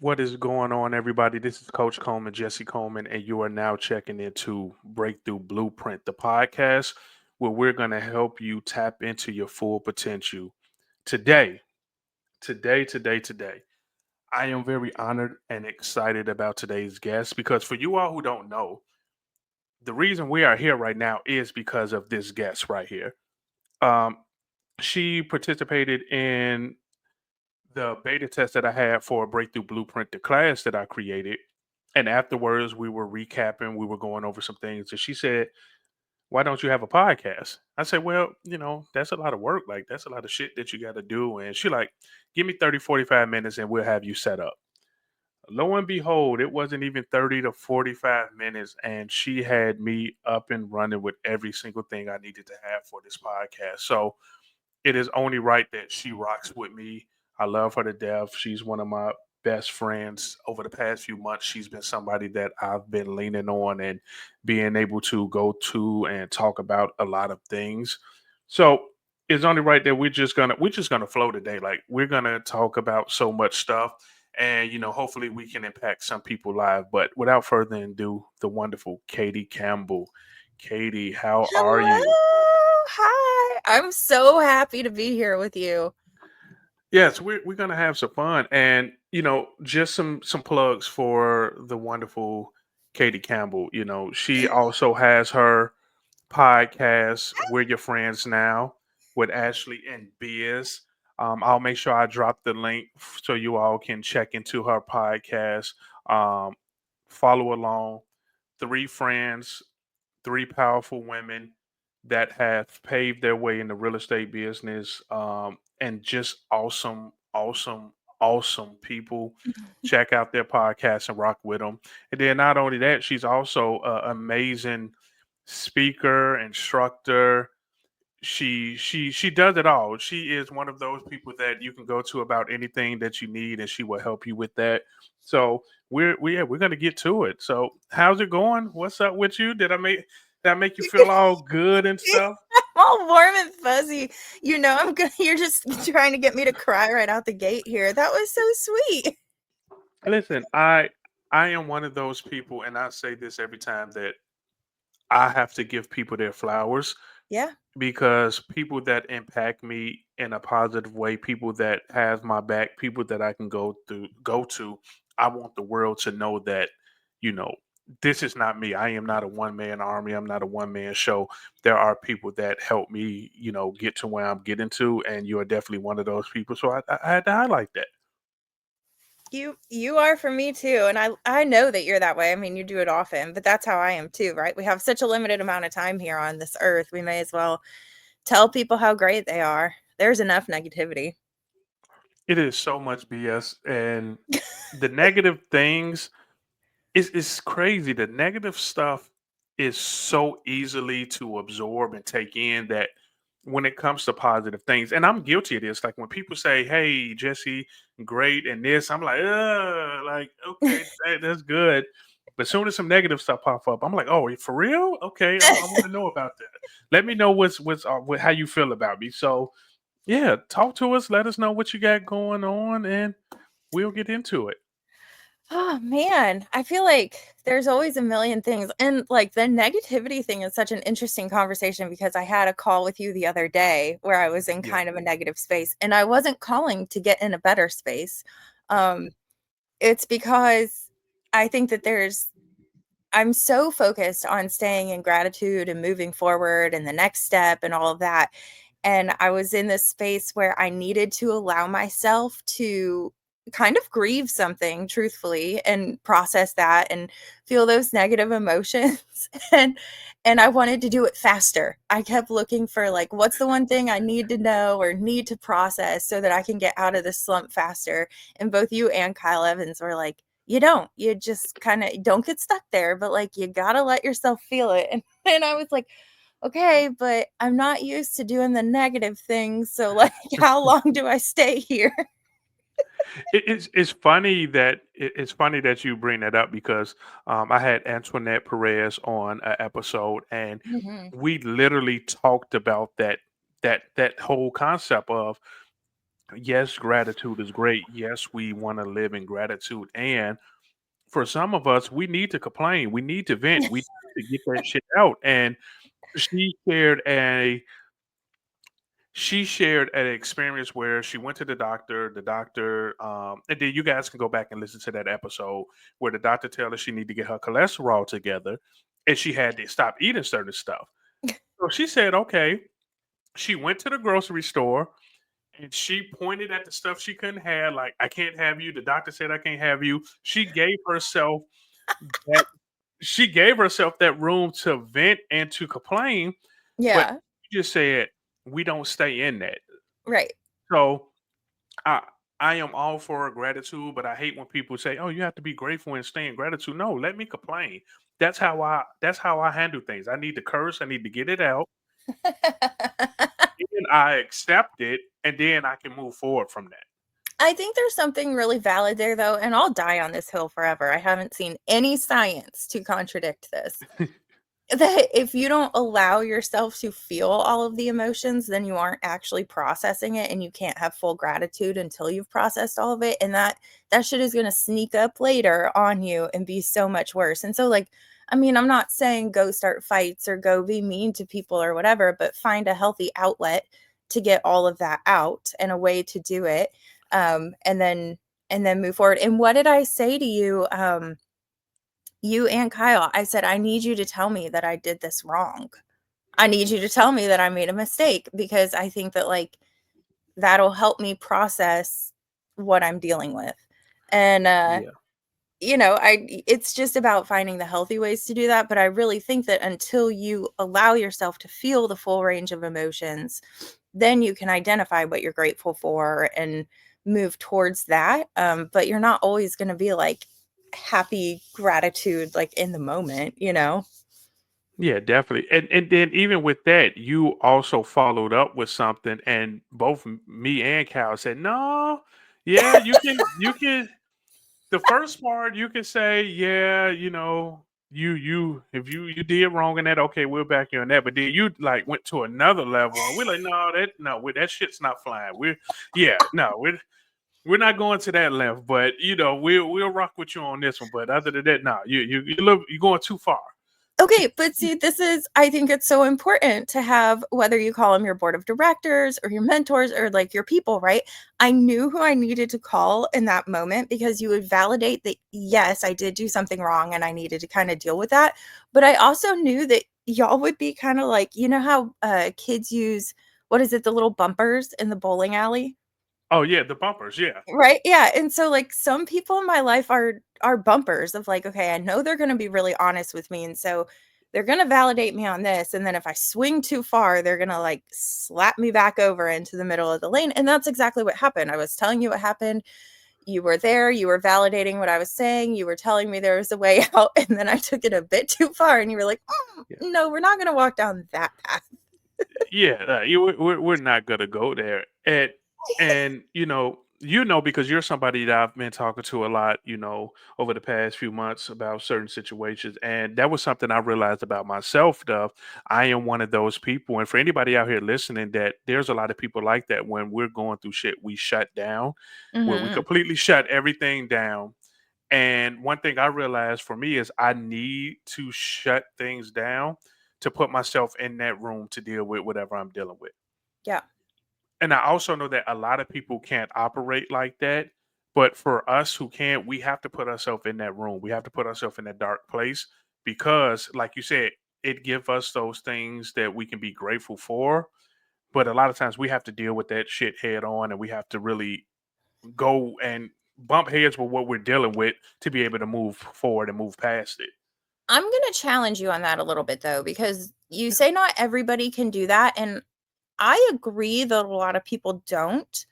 What is going on, everybody? This is Coach Coleman, Jesse Coleman, and you are now checking into Breakthrough Blueprint, the podcast where we're going to help you tap into your full potential. Today, today, I am very honored and excited about today's guest because for you all who don't know, the reason we are here right now is because of this guest right here. Um, she participated in the beta test that I had for Breakthrough Blueprint, the class that I created. And afterwards, we were recapping, we were going over some things. And she said, "Why don't you have a podcast?" I said, "Well, that's a lot of work. Like, that's a lot of shit that you got to do." And she, like, "Give me 30, 45 minutes and we'll have you set up." Lo and behold, it wasn't even 30 to 45 minutes. And she had me up and running with every single thing I needed to have for this podcast. So, it is only right that she rocks with me. I love her to death. She's one of my best friends. Over the past few months, she's been somebody that I've been leaning on and being able to go to and talk about a lot of things. So it's only right that we're just gonna flow today. Like, we're gonna talk about so much stuff, and hopefully we can impact some people live. But without further ado, the wonderful Katie Campbell. Katie, how are you? Hello. Hi. I'm so happy to be here with you. Yes, we're gonna have some fun, and just some plugs for the wonderful Katie Campbell. She also has her podcast. We're Your Friends Now with Ashley and Biz. I'll make sure I drop the link so you all can check into her podcast. Um, Follow along. Three friends, three powerful women that have paved their way in the real estate business, and just awesome people. Check out their podcast and rock with them. And then not only that, she's also an amazing speaker, instructor. She does it all. She is one of those people that you can go to about anything that you need, and she will help you with that. So we're gonna get to it. So how's it going? What's up with you? Did I make you feel all good and stuff? I'm all warm and fuzzy. I'm gonna you're just trying to get me to cry right out the gate here. That was so sweet. Listen, I am one of those people, and I say this every time that I have to give people their flowers Yeah. because people that impact me in a positive way, people that have my back, people that I can go to, I want the world to know that, you know, this is not me. I am not a one man army. I'm not a one man show. There are people that help me, get to where I'm getting to, and you are definitely one of those people. So I had to highlight that. You are for me too, and I know that you're that way. I mean, you do it often, but that's how I am too, right? We have such a limited amount of time here on this earth. We may as well tell people how great they are. There's enough negativity. It is so much BS, and the negative things it's crazy. The negative stuff is so easily to absorb and take in that when it comes to positive things, and I'm guilty of this. Like when people say, "Hey, Jesse, great," and this, I'm like, like okay, that's good. But as soon as some negative stuff pop up, I'm like, "Oh, for real? Okay, I want to know about that. Let me know how you feel about me." So yeah, talk to us. Let us know what you got going on, and we'll get into it. Oh man, I feel like there's always a million things. And like the negativity thing is such an interesting conversation because I had a call with you the other day where I was in Yeah. kind of a negative space and I wasn't calling to get in a better space. Um it's because I think that I'm so focused on staying in gratitude and moving forward and the next step and all of that. And I was in this space where I needed to allow myself to kind of grieve something truthfully and process that and feel those negative emotions and I wanted to do it faster. I kept looking for like what's the one thing I need to know or need to process so that I can get out of this slump faster. And both you and Kyle Evans were like, you don't. You just kind of don't get stuck there, but like you got to let yourself feel it. And I was like, okay, but I'm not used to doing the negative things. So, like, how long do I stay here? It's funny that you bring that up because I had Antoinette Perez on an episode, and Mhm. we literally talked about that whole concept of Yes, gratitude is great. Yes, we want to live in gratitude. And for some of us, we need to complain. We need to vent. We need to get that shit out. And she shared a she shared an experience where she went to the doctor. The doctor, and then you guys can go back and listen to that episode where the doctor tell her she need to get her cholesterol together, and she had to stop eating certain stuff. So she said, okay. She went to the grocery store and she pointed at the stuff she couldn't have. Like, I can't have you. The doctor said I can't have you. That she gave herself that room to vent and to complain, but Yeah, you just said we don't stay in that. right. So I I am all for gratitude, but I hate when people say, "Oh, you have to be grateful and stay in gratitude." No, let me complain. That's how I handle things. I need to curse. I need to get it out. Then I accept it, and then I can move forward from I think there's something really valid there, though, and I'll die on this hill forever. I haven't seen any science to contradict this. that. That if you don't allow yourself to feel all of the emotions, then you aren't actually processing it, and you can't have full gratitude until you've processed all of it, and that shit is gonna sneak up later on you and be so much worse. And so, like, I mean, I'm not saying go start fights or go be mean to people or whatever, but find a healthy outlet to get all of that out and a way to do it, and then move forward. And what did I say to you, you and Kyle? I said, "I need you to tell me that I did this wrong. I need you to tell me that I made a mistake because I think that, like, that'll help me process what I'm dealing with." And, Yeah. it's just about finding the healthy ways to do that, but I really think that until you allow yourself to feel the full range of emotions, then you can identify what you're grateful for and move towards that, but you're not always gonna be, like, happy gratitude, like, in the moment, you know? Yeah, definitely. And then even with that, you also followed up with something, and both me and Cal said, "No, yeah, you can." The first part you can say, "Yeah, you if you did wrong in that, okay, we'll back you on that." But then you like went to another level, and we're like, "No, that shit's not flying." Yeah, no, we're not going to that length. But we'll rock with you on this one. But other than that, no, you're going too far. Okay, but see, this is, I think it's so important to have, whether you call them your board of directors or your mentors or like your people, right? I knew who I needed to call in that moment because you would validate that, yes, I did do something wrong and I needed to kind of deal with that. But I also knew that y'all would be kind of like, you know how kids use, what is it, the little bumpers in the bowling alley? Oh yeah, the bumpers. Yeah, Right, yeah, and so, like, some people in my life are bumpers of, like, okay, I know they're gonna be really honest with me, and so they're gonna validate me on this, and then if I swing too far, they're gonna, like, slap me back over into the middle of the lane, and that's exactly what happened. I was telling you what happened, you were there, you were validating what I was saying, you were telling me there was a way out, and then I took it a bit too far, and you were like, yeah, no, we're not gonna walk down that path." yeah. We're not gonna go there. And because you're somebody that I've been talking to a lot, over the past few months about certain situations, and that was something I realized about myself. Duff, I am one of those people, and for anybody out here listening, that there's a lot of people like that. When we're going through shit, we shut down, where we Mhm. completely shut everything down. And one thing I realized for me is I need to shut things down to put myself in that room to deal with whatever I'm dealing with. Yeah. And I also know that a lot of people can't operate like that. But for us who can, we have to put ourselves in that room. We have to put ourselves in that dark place because, like you said, it gives us those things that we can be grateful for. But a lot of times we have to deal with that shit head on, and we have to really go and bump heads with what we're dealing with to be able to move forward and move past it. I'm gonna challenge you on that a little bit, though, because you say not everybody can do that, and I agree that a lot of people don't.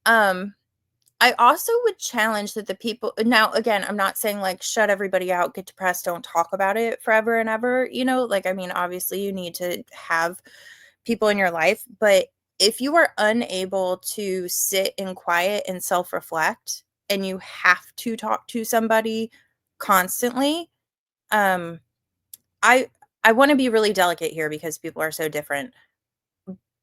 Um, I also would challenge that the people, now again, I'm not saying like shut everybody out, get depressed, don't talk about it forever and ever, like, I mean, obviously you need to have people in your life, but if you are unable to sit in quiet and self-reflect and you have to talk to somebody constantly, um I I want to be really delicate here because people are so different.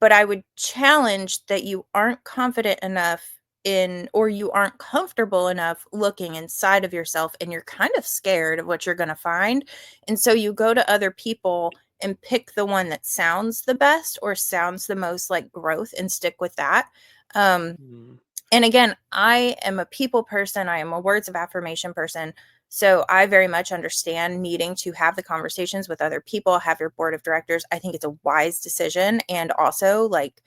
but I would challenge that you aren't confident enough in, or you aren't comfortable enough looking inside of yourself, and you're kind of scared of what you're going to find. And so you go to other people and pick the one that sounds the best or sounds the most like growth and stick with that. Um, Mm. and again, I am a people person. I am a words of affirmation person. So I very much understand needing to have the conversations with other people, have your board of directors. I think it's a wise decision. And also, like,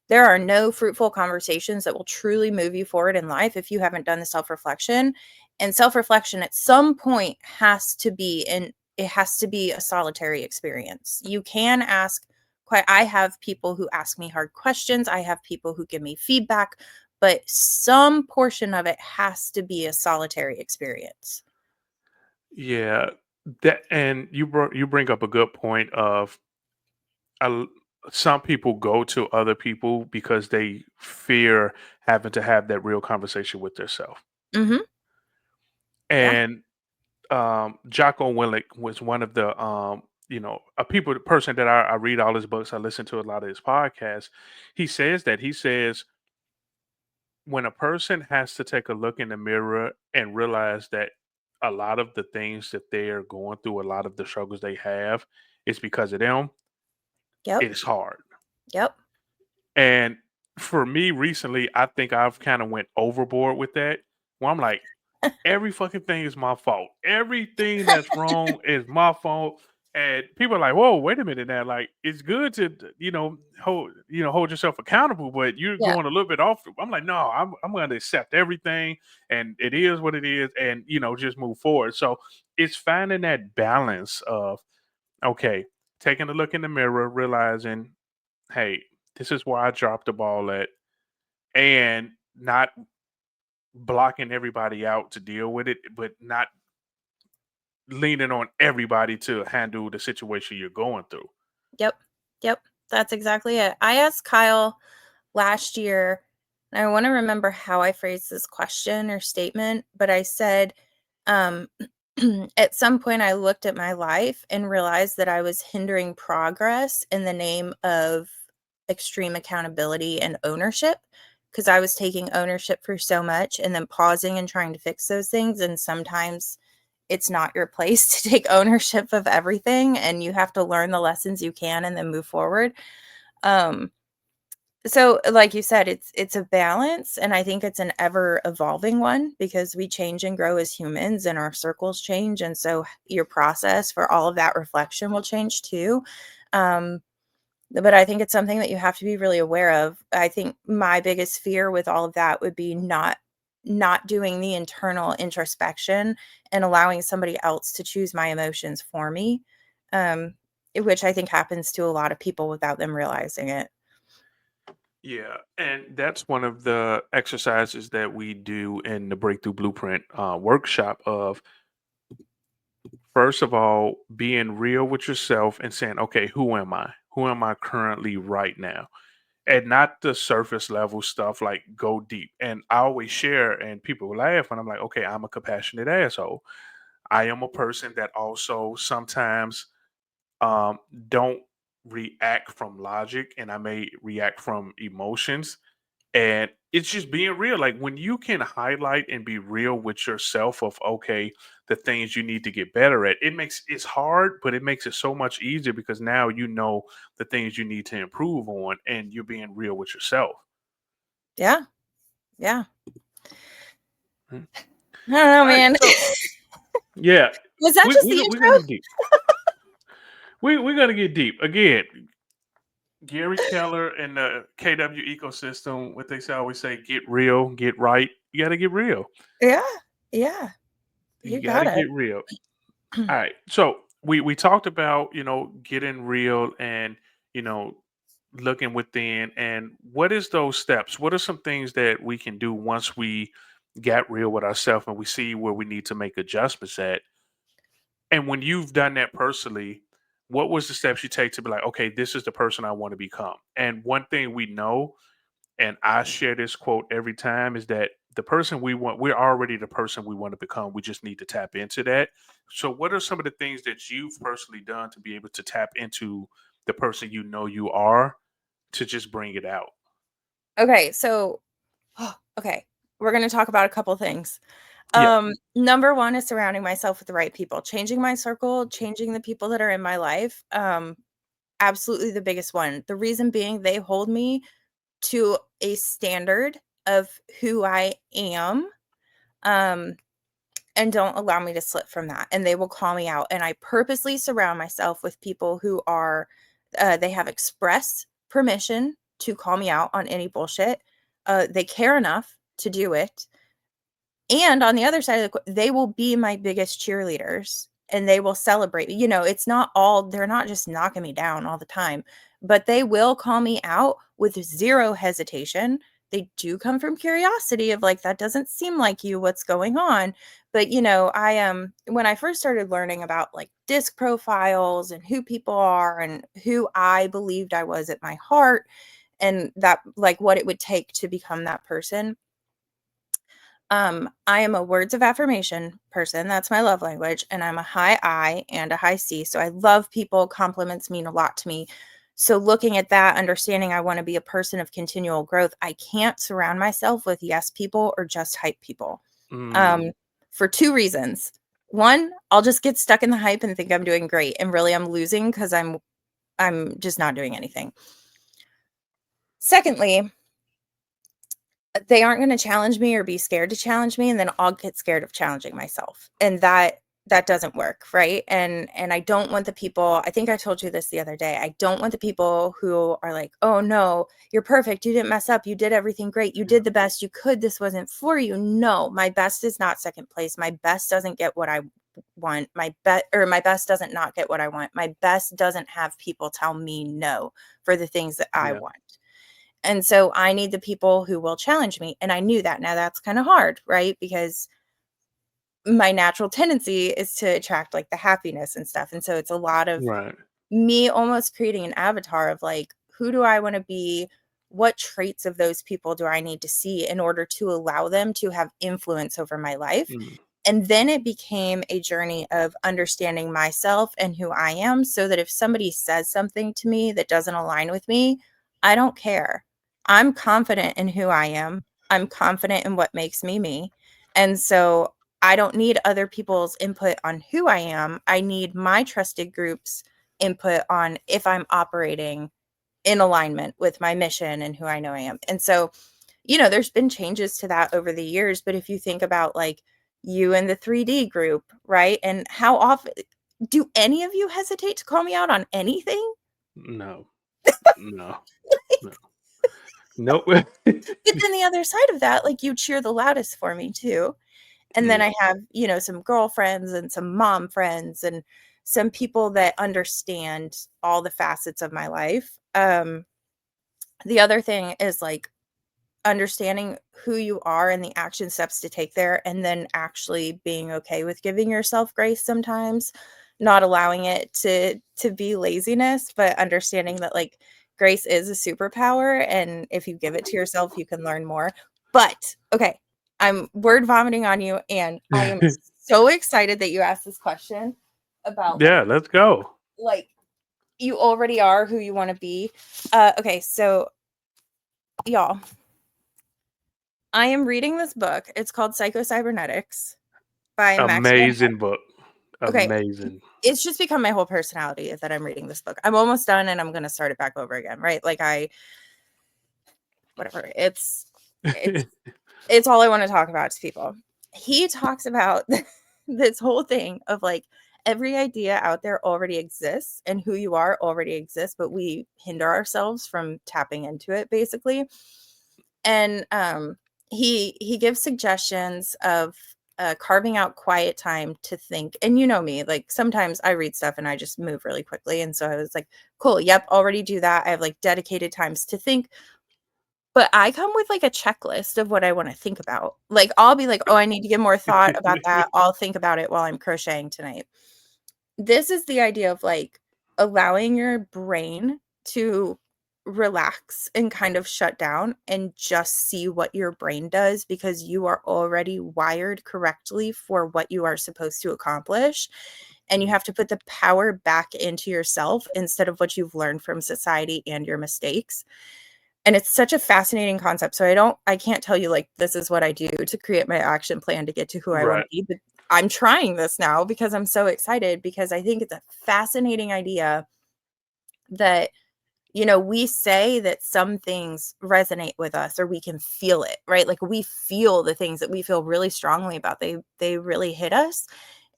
there are no fruitful conversations that will truly move you forward in life if you haven't done the self-reflection. And self-reflection at some point has to be in it has to be a solitary experience. You can ask quite I have people who ask me hard questions. I have people who give me feedback, but some portion of it has to be a solitary experience. Yeah, that and you bring up a good point of a l- some people go to other people because they fear having to have that real conversation with themselves. Mhm. Yeah. And Jocko Willink was one of the a person that I read all his books. I listen to a lot of his podcasts. He says when a person has to take a look in the mirror and realize that a lot of the things that they are going through, a lot of the struggles they have, is because of them. Yep. It's hard. Yep. And for me recently, I think I've kind of went overboard with that. Where I'm like, every fucking thing is my fault. Everything that's wrong is my fault. And people are like, "Whoa, wait a minute now! Like, it's good to, hold yourself accountable, but you're Yeah. going a little bit off." I'm like, "No, I'm going to accept everything, and it is what it is, and just move forward." So it's finding that balance of okay, taking a look in the mirror, realizing, "Hey, this is where I dropped the ball at," and not blocking everybody out to deal with it, but not leaning on everybody to handle the situation you're going through. Yep. Yep. That's exactly it. I asked Kyle last year, and I want to remember how I phrased this question or statement, but I said, um, at some point, I looked at my life and realized that I was hindering progress in the name of extreme accountability and ownership, because I was taking ownership for so much and then pausing and trying to fix those things. And sometimes it's not your place to take ownership of everything, and you have to learn the lessons you can and then move forward. Um, so like you said, it's a balance, and I think it's an ever evolving one because we change and grow as humans and our circles change, and so your process for all of that reflection will change too. Um, but I think it's something that you have to be really aware of. I think my biggest fear with all of that would be not doing the internal introspection and allowing somebody else to choose my emotions for me. Um, which I think happens to a lot of people without them realizing it. Yeah, and that's one of the exercises that we do in the Breakthrough Blueprint workshop. Of first of all, being real with yourself and saying, "Okay, who am I? Who am I currently right now?" And not the surface level stuff. Like go deep. And I always share, and people will laugh, and I'm like, "Okay, I'm a compassionate asshole. I am a person that also sometimes um, don't react from logic, and I may react from emotions." And it's just being real. Like when you can highlight and be real with yourself of okay, the things you need to get better at, it's hard, but it makes it so much easier because now you know the things you need to improve on and you're being real with yourself. Yeah, yeah. Mhm. I don't know, All right. man. So yeah, Was that just the we're gonna intro? get deep. We're gonna get deep again. Gary Keller and the KW ecosystem, what they say always say, get real, get right. You gotta get real. Yeah, yeah. You You gotta got it. get real. All right. So we talked about, getting real and, you know, looking within, and what is those steps? What are some things that we can do once we got real with ourselves and we see where we need to make adjustments at? And when you've done that personally, what was the steps you take to be like, okay, this is the person I want to become? And one thing we know, and I share this quote every time, is that the person we want, we're already the person we want to become. We just need to tap into that. So, what are some of the things that you've personally done to be able to tap into the person you know you are to just bring it out? Okay, so okay, we're going to talk about a couple things. Yeah. Number one is surrounding myself with the right people, changing my circle, changing the people that are in my life. Absolutely the biggest one. The reason being they hold me to a standard of who I am. Um, and don't allow me to slip from that. And they will call me out. And I purposely surround myself with people who are, they have express permission to call me out on any bullshit. They care enough to do it. And on the other side of they will be my biggest cheerleaders and they will celebrate me. You know, it's not all, they're not just knocking me down all the time, but they will call me out with zero hesitation. They do come from curiosity of like, that doesn't seem like you, what's going on? But, you know, I am, when I first started learning about like disc profiles and who people are and who I believed I was at my heart and that like what it would take to become that person. I am a words of affirmation person. That's my love language. And I'm a high I and a high C. So I love people. Compliments mean a lot to me. So looking at that, understanding I want to be a person of continual growth, I can't surround myself with yes people or just hype people. Mm, Um, for two reasons. One, I'll just get stuck in the hype and think I'm doing great. And really I'm losing because I'm just not doing anything. Secondly, they aren't going to challenge me or be scared to challenge me, and then I'll get scared of challenging myself, and that doesn't work, right? And I don't want the people, I think I told you this the other day, I don't want the people who are like, oh no, you're perfect, you didn't mess up, you did everything great, you yeah. did the best you could, this wasn't for you. No, my best is not second place. My best doesn't get what I want. My best doesn't not get what I want. My best doesn't have people tell me no for the things that I Yeah. want. And so I need the people who will challenge me. And I knew that. Now that's kind of hard, right? Because my natural tendency is to attract like the happiness and stuff. And so it's a lot of Right. me almost creating an avatar of like, who do I want to be? What traits of those people do I need to see in order to allow them to have influence over my life? Mm, And then it became a journey of understanding myself and who I am so that if somebody says something to me that doesn't align with me, I don't care. I'm confident in who I am. I'm confident in what makes me me. And so I don't need other people's input on who I am. I need my trusted group's input on if I'm operating in alignment with my mission and who I know I am. And so, you know, there's been changes to that over the years. But if you think about like you and the 3D group, right? And how often do any of you hesitate to call me out on anything? no. No. No. Nope. But then the other side of that, like you cheer the loudest for me too. And then Yeah. I have, you know, some girlfriends and some mom friends and some people that understand all the facets of my life. The other thing is like understanding who you are and the action steps to take there, and then actually being okay with giving yourself grace sometimes, not allowing it to be laziness, but understanding that like grace is a superpower, and if you give it to yourself, you can learn more. But okay, I'm word vomiting on you, and I am so excited that you asked this question about Yeah, let's go. like you already are who you want to be. Okay, so y'all, I am reading this book. It's called Psycho-Cybernetics by Maxwell. Amazing book. Okay, Amazing. it's just become my whole personality that I'm reading this book. I'm almost done and I'm gonna start it back over again, right? Like whatever. It's it's all I want to talk about to people. He talks about this whole thing of like every idea out there already exists and who you are already exists, but we hinder ourselves from tapping into it basically. And he gives suggestions of carving out quiet time to think. And you know me, like sometimes I read stuff and I just move really quickly. And so I was like, cool, yep, already do that. I have like dedicated times to think. But I come with like a checklist of what I want to think about. Like I'll be like, oh, I need to give more thought about that. I'll think about it while I'm crocheting tonight. This is the idea of like allowing your brain to relax and kind of shut down and just see what your brain does, because you are already wired correctly for what you are supposed to accomplish. And you have to put the power back into yourself instead of what you've learned from society and your mistakes. And it's such a fascinating concept. So I can't tell you like this is what I do to create my action plan to get to who I want to Right. be, but I'm trying this now because I'm so excited, because I think it's a fascinating idea that, we say that some things resonate with us or we can feel it, right? Like we feel the things that we feel really strongly about. They really hit us.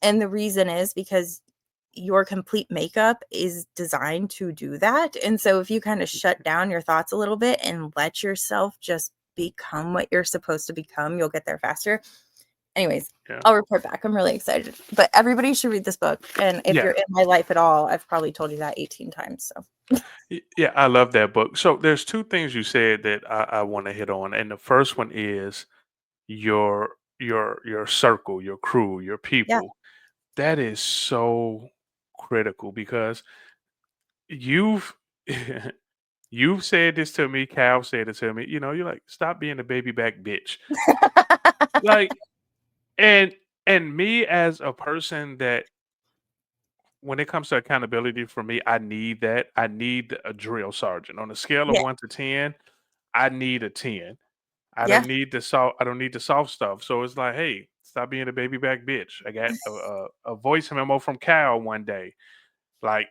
And the reason is because your complete makeup is designed to do that. And so if you kind of shut down your thoughts a little bit and let yourself just become what you're supposed to become, you'll get there faster. Anyways, Yeah. I'll report back. I'm really excited. But everybody should read this book. And if you're Yeah. in my life at all, I've probably told you that 18 times. So, Yeah, I love that book. So there's two things you said that I want to hit on. And the first one is your your circle, your crew, your yeah. people. That is so critical because you've you've said this to me, Cal said it to me, you're like, stop being a baby back bitch. Like, and me as a person that when it comes to accountability for me, I need that. I need a drill sergeant. On a scale of Yeah. 1 to 10, I need a 10. Yeah. I don't need the soft stuff. So it's like, hey, stop being a baby back bitch. I got a voice memo from Cal one day. Like,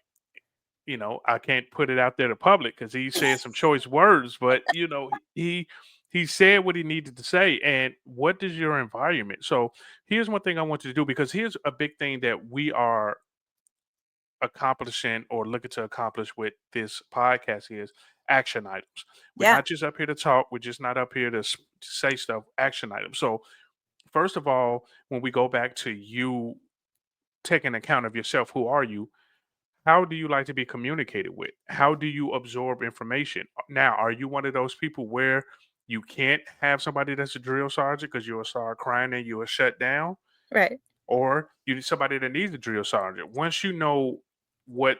I can't put it out there to public because he said some choice words, but he said what he needed to say. And what is your environment? So here's one thing I want you to do, because here's a big thing that we are accomplishing or looking to accomplish with this podcast is action items. We're Yeah. not just up here to talk. We're just not up here to say stuff. Action items. So first of all, when we go back to you taking account of yourself, who are you? How do you like to be communicated with? How do you absorb information? Now, are you one of those people where you can't have somebody that's a drill sergeant because you'll start crying and you'll shut down? Right. Or you need somebody that needs a drill sergeant. Once you know what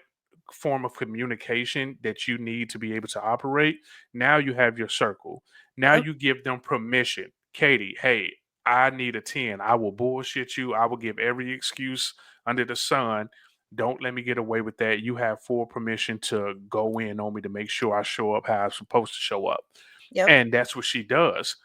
form of communication that you need to be able to operate, now you have your circle. Now Yep. you give them permission. Katie, hey, I need a 10. I will bullshit you. I will give every excuse under the sun. Don't let me get away with that. You have full permission to go in on me to make sure I show up how I'm supposed to show up. Yep. And that's what she does.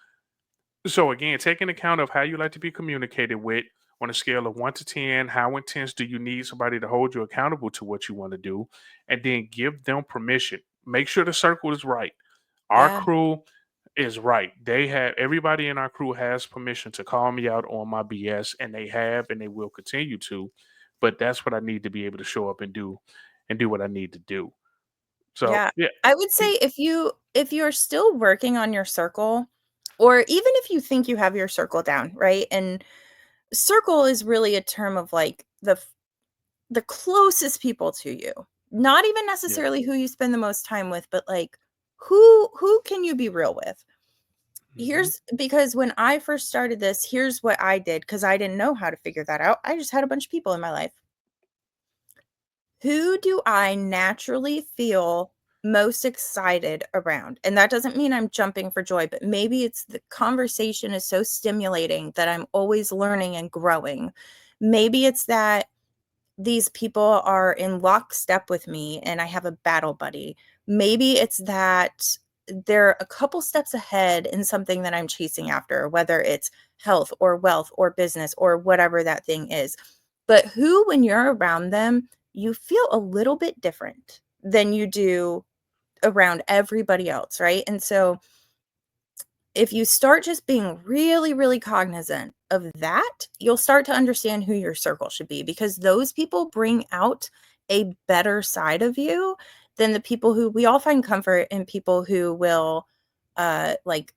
So again, taking account of how you like to be communicated with on a scale of 1 to 10, how intense do you need somebody to hold you accountable to what you want to do? And then give them permission. Make sure the circle is right. Our Yeah. crew is right. They have everybody in our crew has permission to call me out on my BS, and they have and they will continue to. But that's what I need to be able to show up and do what I need to do. So Yeah. yeah. I would say if you're still working on your circle, or even if you think you have your circle down, right? And circle is really a term of like the closest people to you. Not even Yeah. necessarily who you spend the most time with, but like who can you be real with? Hmm. Here's because when I first started this, here's what I did because I didn't know how to figure that out. I just had a bunch of people in my life. Who do I naturally feel most excited around? And that doesn't mean I'm jumping for joy, but maybe it's the conversation is so stimulating that I'm always learning and growing. Maybe it's that these people are in lockstep with me and I have a battle buddy. Maybe it's that they're a couple steps ahead in something that I'm chasing after, whether it's health or wealth or business or whatever that thing is. But who, when you're around them, you feel a little bit different than you do around everybody else, right? And so if you start just being really, really cognizant of that, you'll start to understand who your circle should be, because those people bring out a better side of you than the people who we all find comfort in people who will like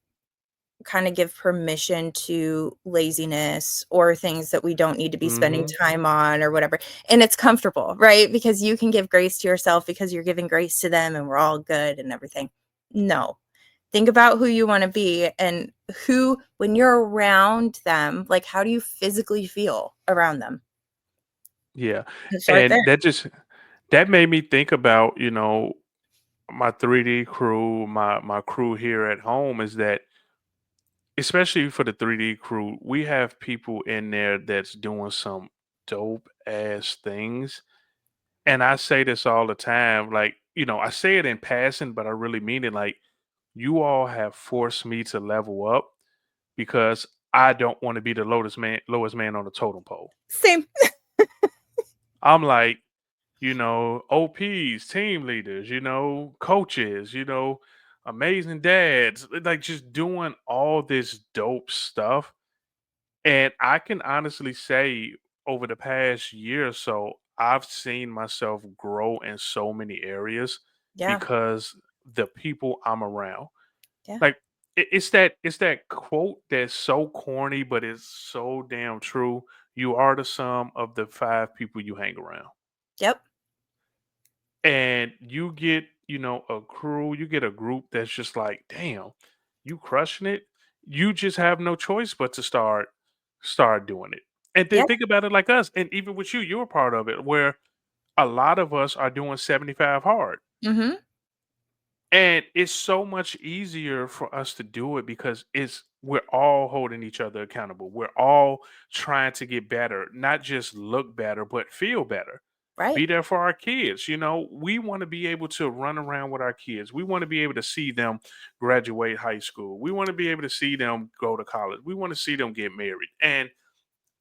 kind of give permission to laziness or things that we don't need to be spending Hmm. time on or whatever. And it's comfortable, right? Because you can give grace to yourself because you're giving grace to them and we're all good and everything. No, think about who you want to be and who, when you're around them, like how do you physically feel around them? Yeah. And start And there. that made me think about, my 3D crew, my crew here at home is that, especially for the 3D crew, we have people in there that's doing some dope ass things. And I say this all the time, like, I say it in passing, but I really mean it. Like, you all have forced me to level up because I don't want to be the lowest man on the totem pole. Same. I'm like, OPs, team leaders, coaches, amazing dads, like just doing all this dope stuff. And I can honestly say over the past year or so, I've seen myself grow in so many areas Yeah. because the people I'm around. Yeah. Like, it's that quote that's so corny, but it's so damn true. You are the sum of the five people you hang around. Yep. And you get, a crew, you get a group that's just like, damn, you crushing it. You just have no choice but to start doing it. And then Yeah. think about it like us. And even with you, you're a part of it where a lot of us are doing 75 hard. Mhm. And it's so much easier for us to do it because we're all holding each other accountable. We're all trying to get better, not just look better, but feel better. Right. Be there for our kids. We want to be able to run around with our kids. We want to be able to see them graduate high school. We want to be able to see them go to college. We want to see them get married. And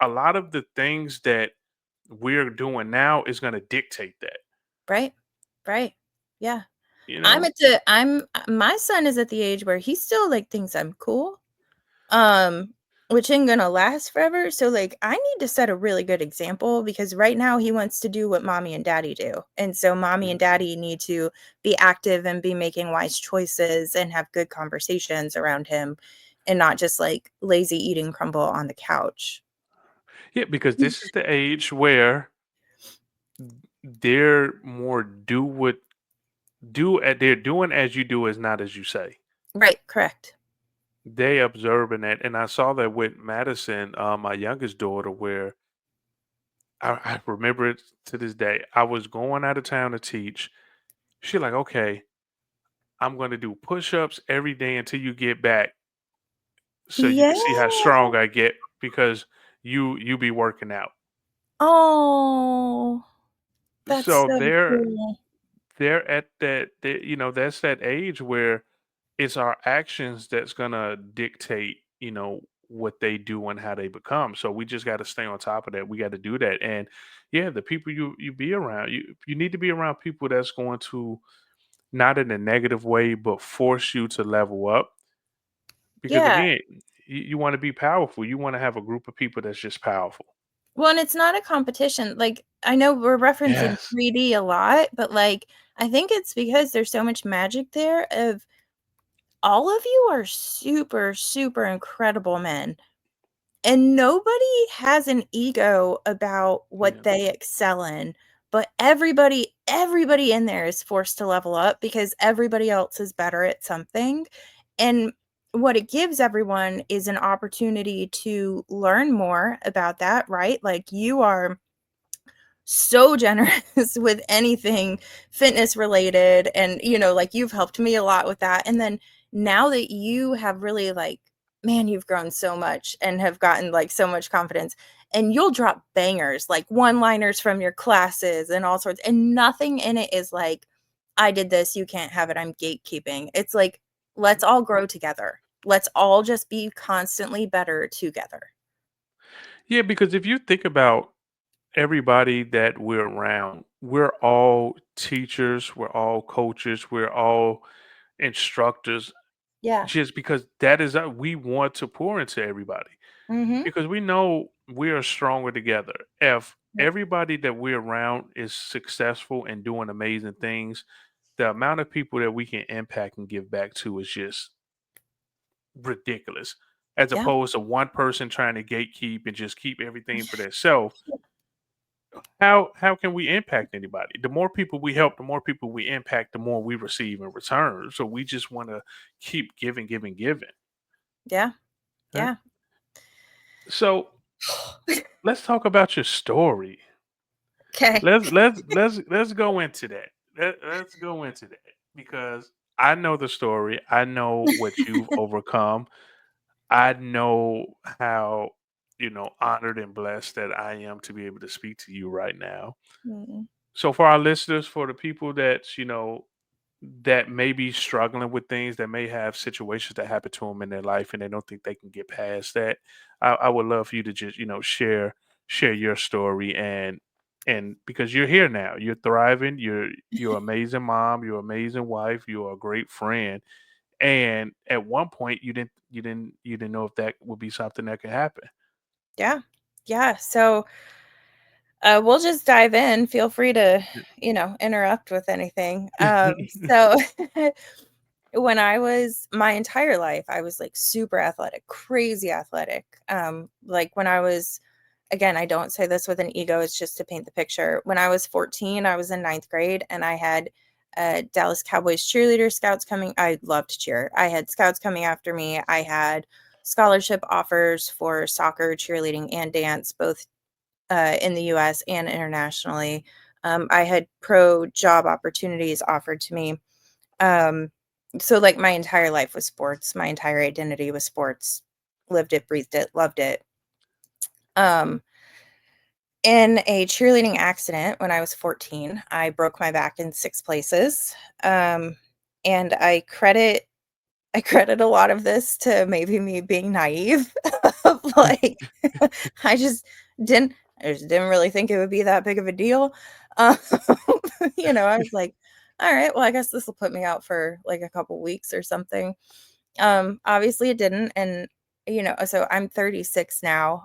a lot of the things that we're doing now is going to dictate that, Right. Right. Yeah. you know? I'm my son is at the age where he still, like, thinks I'm cool, um, which ain't gonna last forever, so, like, I need to set a really good example because right now he wants to do what mommy and daddy do, and so mommy and Mhm. daddy need to be active and be making wise choices and have good conversations around him and not just, like, lazy eating crumble on the couch. Yeah, because this is the age where they're more they're doing as you do is not as you say. Right, correct. They observing it, and I saw that with Madison, my youngest daughter, where I remember it to this day. I was going out of town to teach. She like, okay, I'm going to do push-ups every day until you get back, so you Yeah. can see how strong I get because you be working out. Oh, that's So so they're cool. they're at that's that age where it's our actions that's gonna dictate, what they do and how they become. So we just got to stay on top of that. We got to do that. And yeah, the people you be around, you need to be around people that's going to, not in a negative way, but force you to level up. Because Yeah. again, you want to be powerful. You want to have a group of people that's just powerful. Well, and it's not a competition, like, I know we're referencing Yes. 3D a lot, but, like, I think it's because there's so much magic there of all of you are super, super incredible men, and nobody has an ego about what Yeah. they excel in, but everybody in there is forced to level up because everybody else is better at something, and what it gives everyone is an opportunity to learn more about that, right? Like, you are so generous with anything fitness related and like you've helped me a lot with that, and then now that you have really, like, man, you've grown so much and have gotten like so much confidence, and you'll drop bangers like one liners from your classes and all sorts, and nothing in it is like, I did this, you can't have it, I'm gatekeeping. It's like, let's all grow together, let's all just be constantly better together. Yeah, because if you think about everybody that we're around, we're all teachers, we're all coaches, we're all instructors, Yeah. just because that is we want to pour into everybody Mhm. because we know we are stronger together. If Yep. everybody that we're around is successful and doing amazing things, the amount of people that we can impact and give back to is just ridiculous. As Yeah. opposed to one person trying to gatekeep and just keep everything for themselves, how can we impact anybody? The more people we help, the more people we impact, the more we receive in return. So we just want to keep giving, giving, giving. Yeah. Right? Yeah. So let's talk about your story. Okay. Let's go into that. Let's go into that because I know the story. I know what you've overcome. I know how, honored and blessed that I am to be able to speak to you right now. Mm, So for our listeners, for the people that may be struggling with things, that may have situations that happen to them in their life and they don't think they can get past that, I would love for you to just, share your story, and because you're here now, you're thriving, you're an amazing mom, you're an amazing wife, you're a great friend. And at one point you didn't know if that would be something that could happen. yeah. Yeah. So we'll just dive in. Feel free to, interrupt with anything. So when I was my entire life, I was like super athletic, crazy athletic. Like when I was, again, I don't say this with an ego, it's just to paint the picture. When I was 14, I was in ninth grade and I had Dallas Cowboys cheerleader scouts coming. I loved cheer. I had scouts coming after me. I had scholarship offers for soccer, cheerleading, and dance, both in the US and internationally. I had pro job opportunities offered to me. Um, so like my entire life was sports. My entire identity was sports. Lived it, breathed it, loved it. Um, in a cheerleading accident when I was 14, I broke my back in 6 places. Um, and I credit a lot of this to maybe me being naive of like I just didn't I just didn't really think it would be that big of a deal. Um, I was like, all right, well, I guess this will put me out for like a couple weeks or something. Obviously it didn't. And, so I'm 36 now.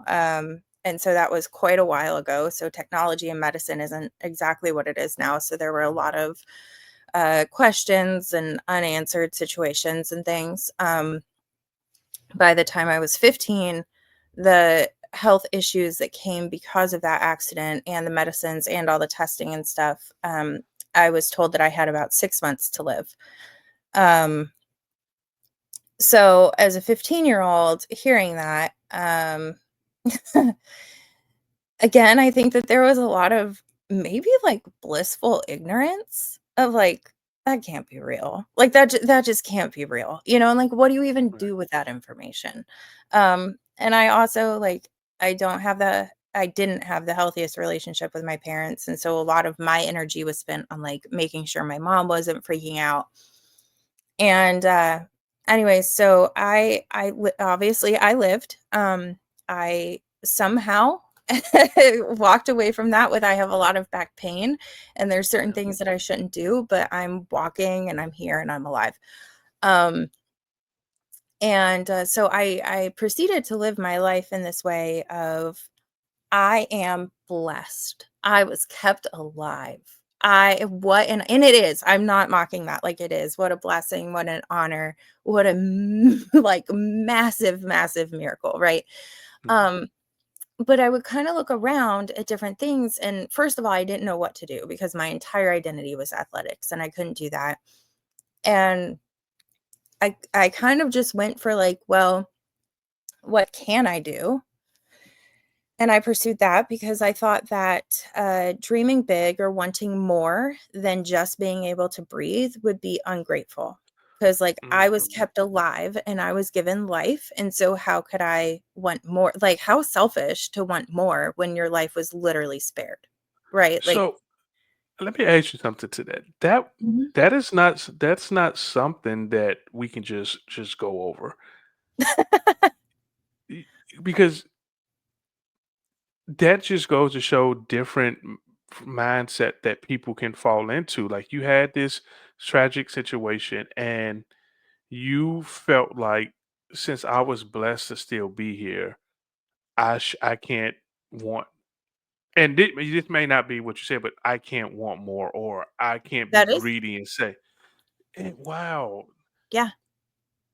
And so that was quite a while ago. So technology and medicine isn't exactly what it is now. So there were a lot of questions and unanswered situations and things. By the time I was 15, the health issues that came because of that accident and the medicines and all the testing and stuff, I was told that I had about 6 months to live. Um, so as a 15-year-old hearing that, again, I think that there was a lot of maybe like blissful ignorance of like, that can't be real. Like that just can't be real. And like what do you even Right. do with that information? And I also like I didn't have the healthiest relationship with my parents. And so a lot of my energy was spent on like making sure my mom wasn't freaking out. And anyways, so obviously I lived. I somehow walked away from that with I have a lot of back pain and there's certain Yeah. things that I shouldn't do, but I'm walking and I'm here and I'm alive. Um and so I proceeded to live my life in this way of I am blessed. I was kept alive. And it is. I'm not mocking that. Like it is. What a blessing, what an honor, what a like massive massive miracle, right? Mhm. Um but I would kind of look around at different things and first of all, I didn't know what to do because my entire identity was athletics and I couldn't do that. And I kind of just went for like, well, what can I do? And I pursued that because I thought that dreaming big or wanting more than just being able to breathe would be ungrateful. Because, like, I was Mhm. kept alive and I was given life. And so, how could I want more? Like, how selfish to want more when your life was literally spared, right? Like, So let me ask you something to that. Mhm. That's not something that we can just go over. Y- because that just goes to show different mindset that people can fall into. Like you had this tragic situation and you felt like, since I was blessed to still be here, I can't want, and this may not be what you said, but I can't want more, or I can't be That is, greedy and say, wow. yeah,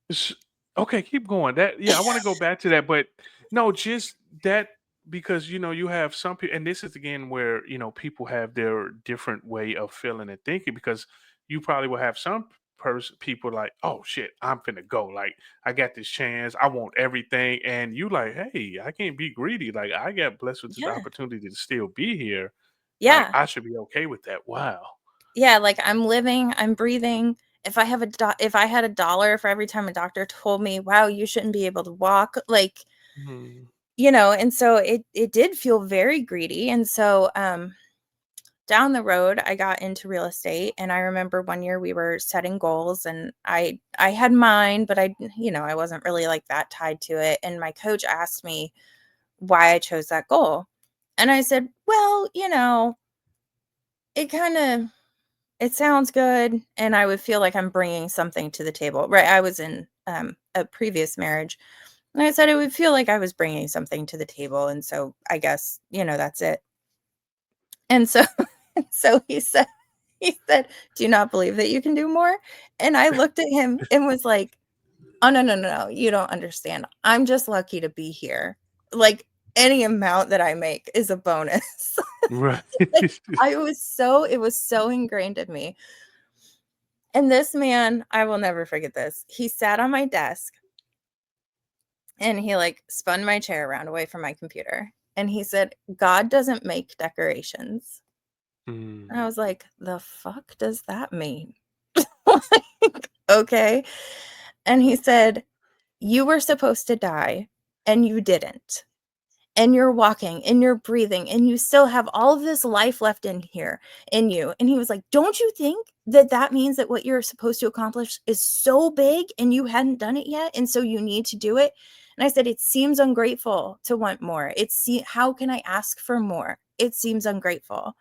S Okay, keep going. That, yeah, I wanna go back to that, but no, just that, because, you have some people, and this is again where, people have their different way of feeling and thinking, because you probably will have some people like, "Oh, shit, I'm finna go, like, I got this chance, I want everything," and you like, "Hey, I can't be greedy, like, I got blessed with this yeah, opportunity to still be here, like, yeah. I should be okay with that." Wow. Yeah, like I'm living, I'm breathing, if I had $1 for every time a doctor told me, wow, you shouldn't be able to walk, like, Mm. and so it did feel very greedy. And so down the road, I got into real estate, and I remember one year we were setting goals, and I had mine, but I wasn't really like that tied to it. And my coach asked me why I chose that goal. And I said, well, it kind of it sounds good, and I would feel like I'm bringing something to the table. Right? I was in a previous marriage, and I said it would feel like I was bringing something to the table, and so I guess, that's it. And so so he said, "Do you not believe that you can do more?" And I looked at him and was like, "Oh, no, no, no, no, you don't understand. I'm just lucky to be here. Like, any amount that I make is a bonus." Right. Like, it was so ingrained in me. And this man, I will never forget this. He sat on my desk, and he, like, spun my chair around away from my computer, and he said, "God doesn't make decorations." And I Mm. was like, "The fuck does that mean?" Like, okay. And he said, "You were supposed to die, and you didn't. And you're walking, and you're breathing, and you still have all of this life left in you." And he was like, "Don't you think that that means that what you're supposed to accomplish is so big and you hadn't done it yet, and so you need to do it?" And I said, "It seems ungrateful to want more. How can I ask for more? It seems ungrateful."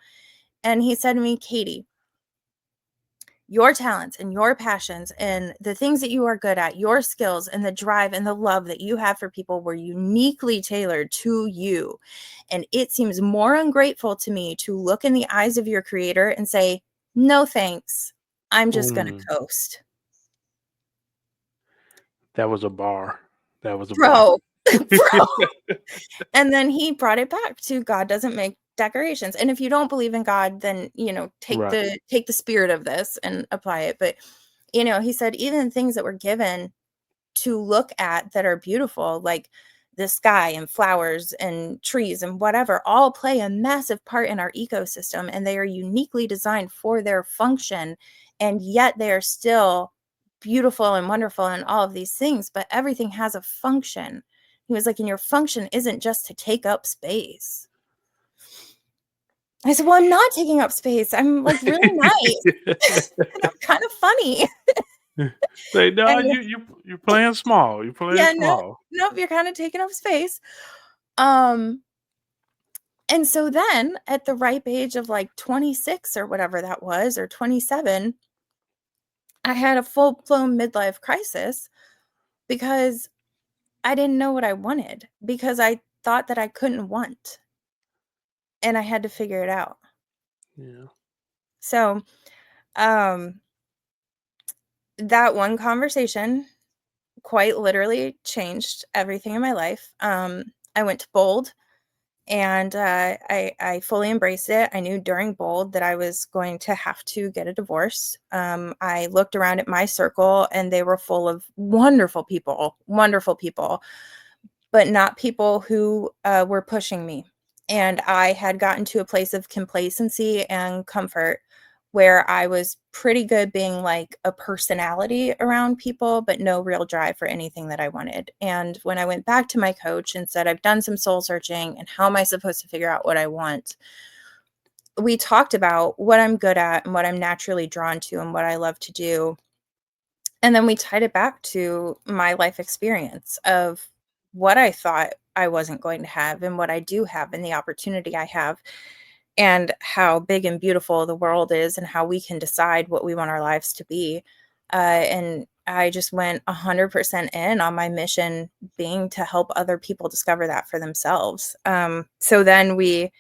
And he said to me, "Katie, your talents and your passions and the things that you are good at, your skills and the drive and the love that you have for people were uniquely tailored to you. And it seems more ungrateful to me to look in the eyes of your creator and say, no, thanks. I'm just going to Mm. coast." That was a bar. That was a bar. Bro, bro. And then he brought it back to God doesn't make decorations. And if you don't believe in God, then, take Right. the spirit of this and apply it. But, he said even things that were given to look at that are beautiful, like the sky and flowers and trees and whatever, all play a massive part in our ecosystem, and they are uniquely designed for their function. And yet they are still beautiful and wonderful and all of these things, but everything has a function. He was like, and your function isn't just to take up space. I said, well, I'm not taking up space. I'm like really nice. And I'm kind of funny. Say, no, And you're playing small. You're playing yeah, no, small. nope, you're kind of taking up space. Um, And so then at the ripe age of like 26 or whatever that was, or 27, I had a full-blown midlife crisis because I didn't know what I wanted, because I thought that I couldn't want, and I had to figure it out. Yeah. So, um, that one conversation quite literally changed everything in my life. I went to Bold. And I fully embraced it. I knew during Bold that I was going to have to get a divorce. I looked around at my circle, and they were full of wonderful people, but not people who were pushing me. And I had gotten to a place of complacency and comfort where I was pretty good being like a personality around people, but no real drive for anything that I wanted. And when I went back to my coach and said, I've done some soul searching, and how am I supposed to figure out what I want? We talked about what I'm good at and what I'm naturally drawn to and what I love to do. And then we tied it back to my life experience of what I thought I wasn't going to have and what I do have and the opportunity I have, and how big and beautiful the world is and how we can decide what we want our lives to be. And I just went 100% in on my mission being to help other people discover that for themselves. So then we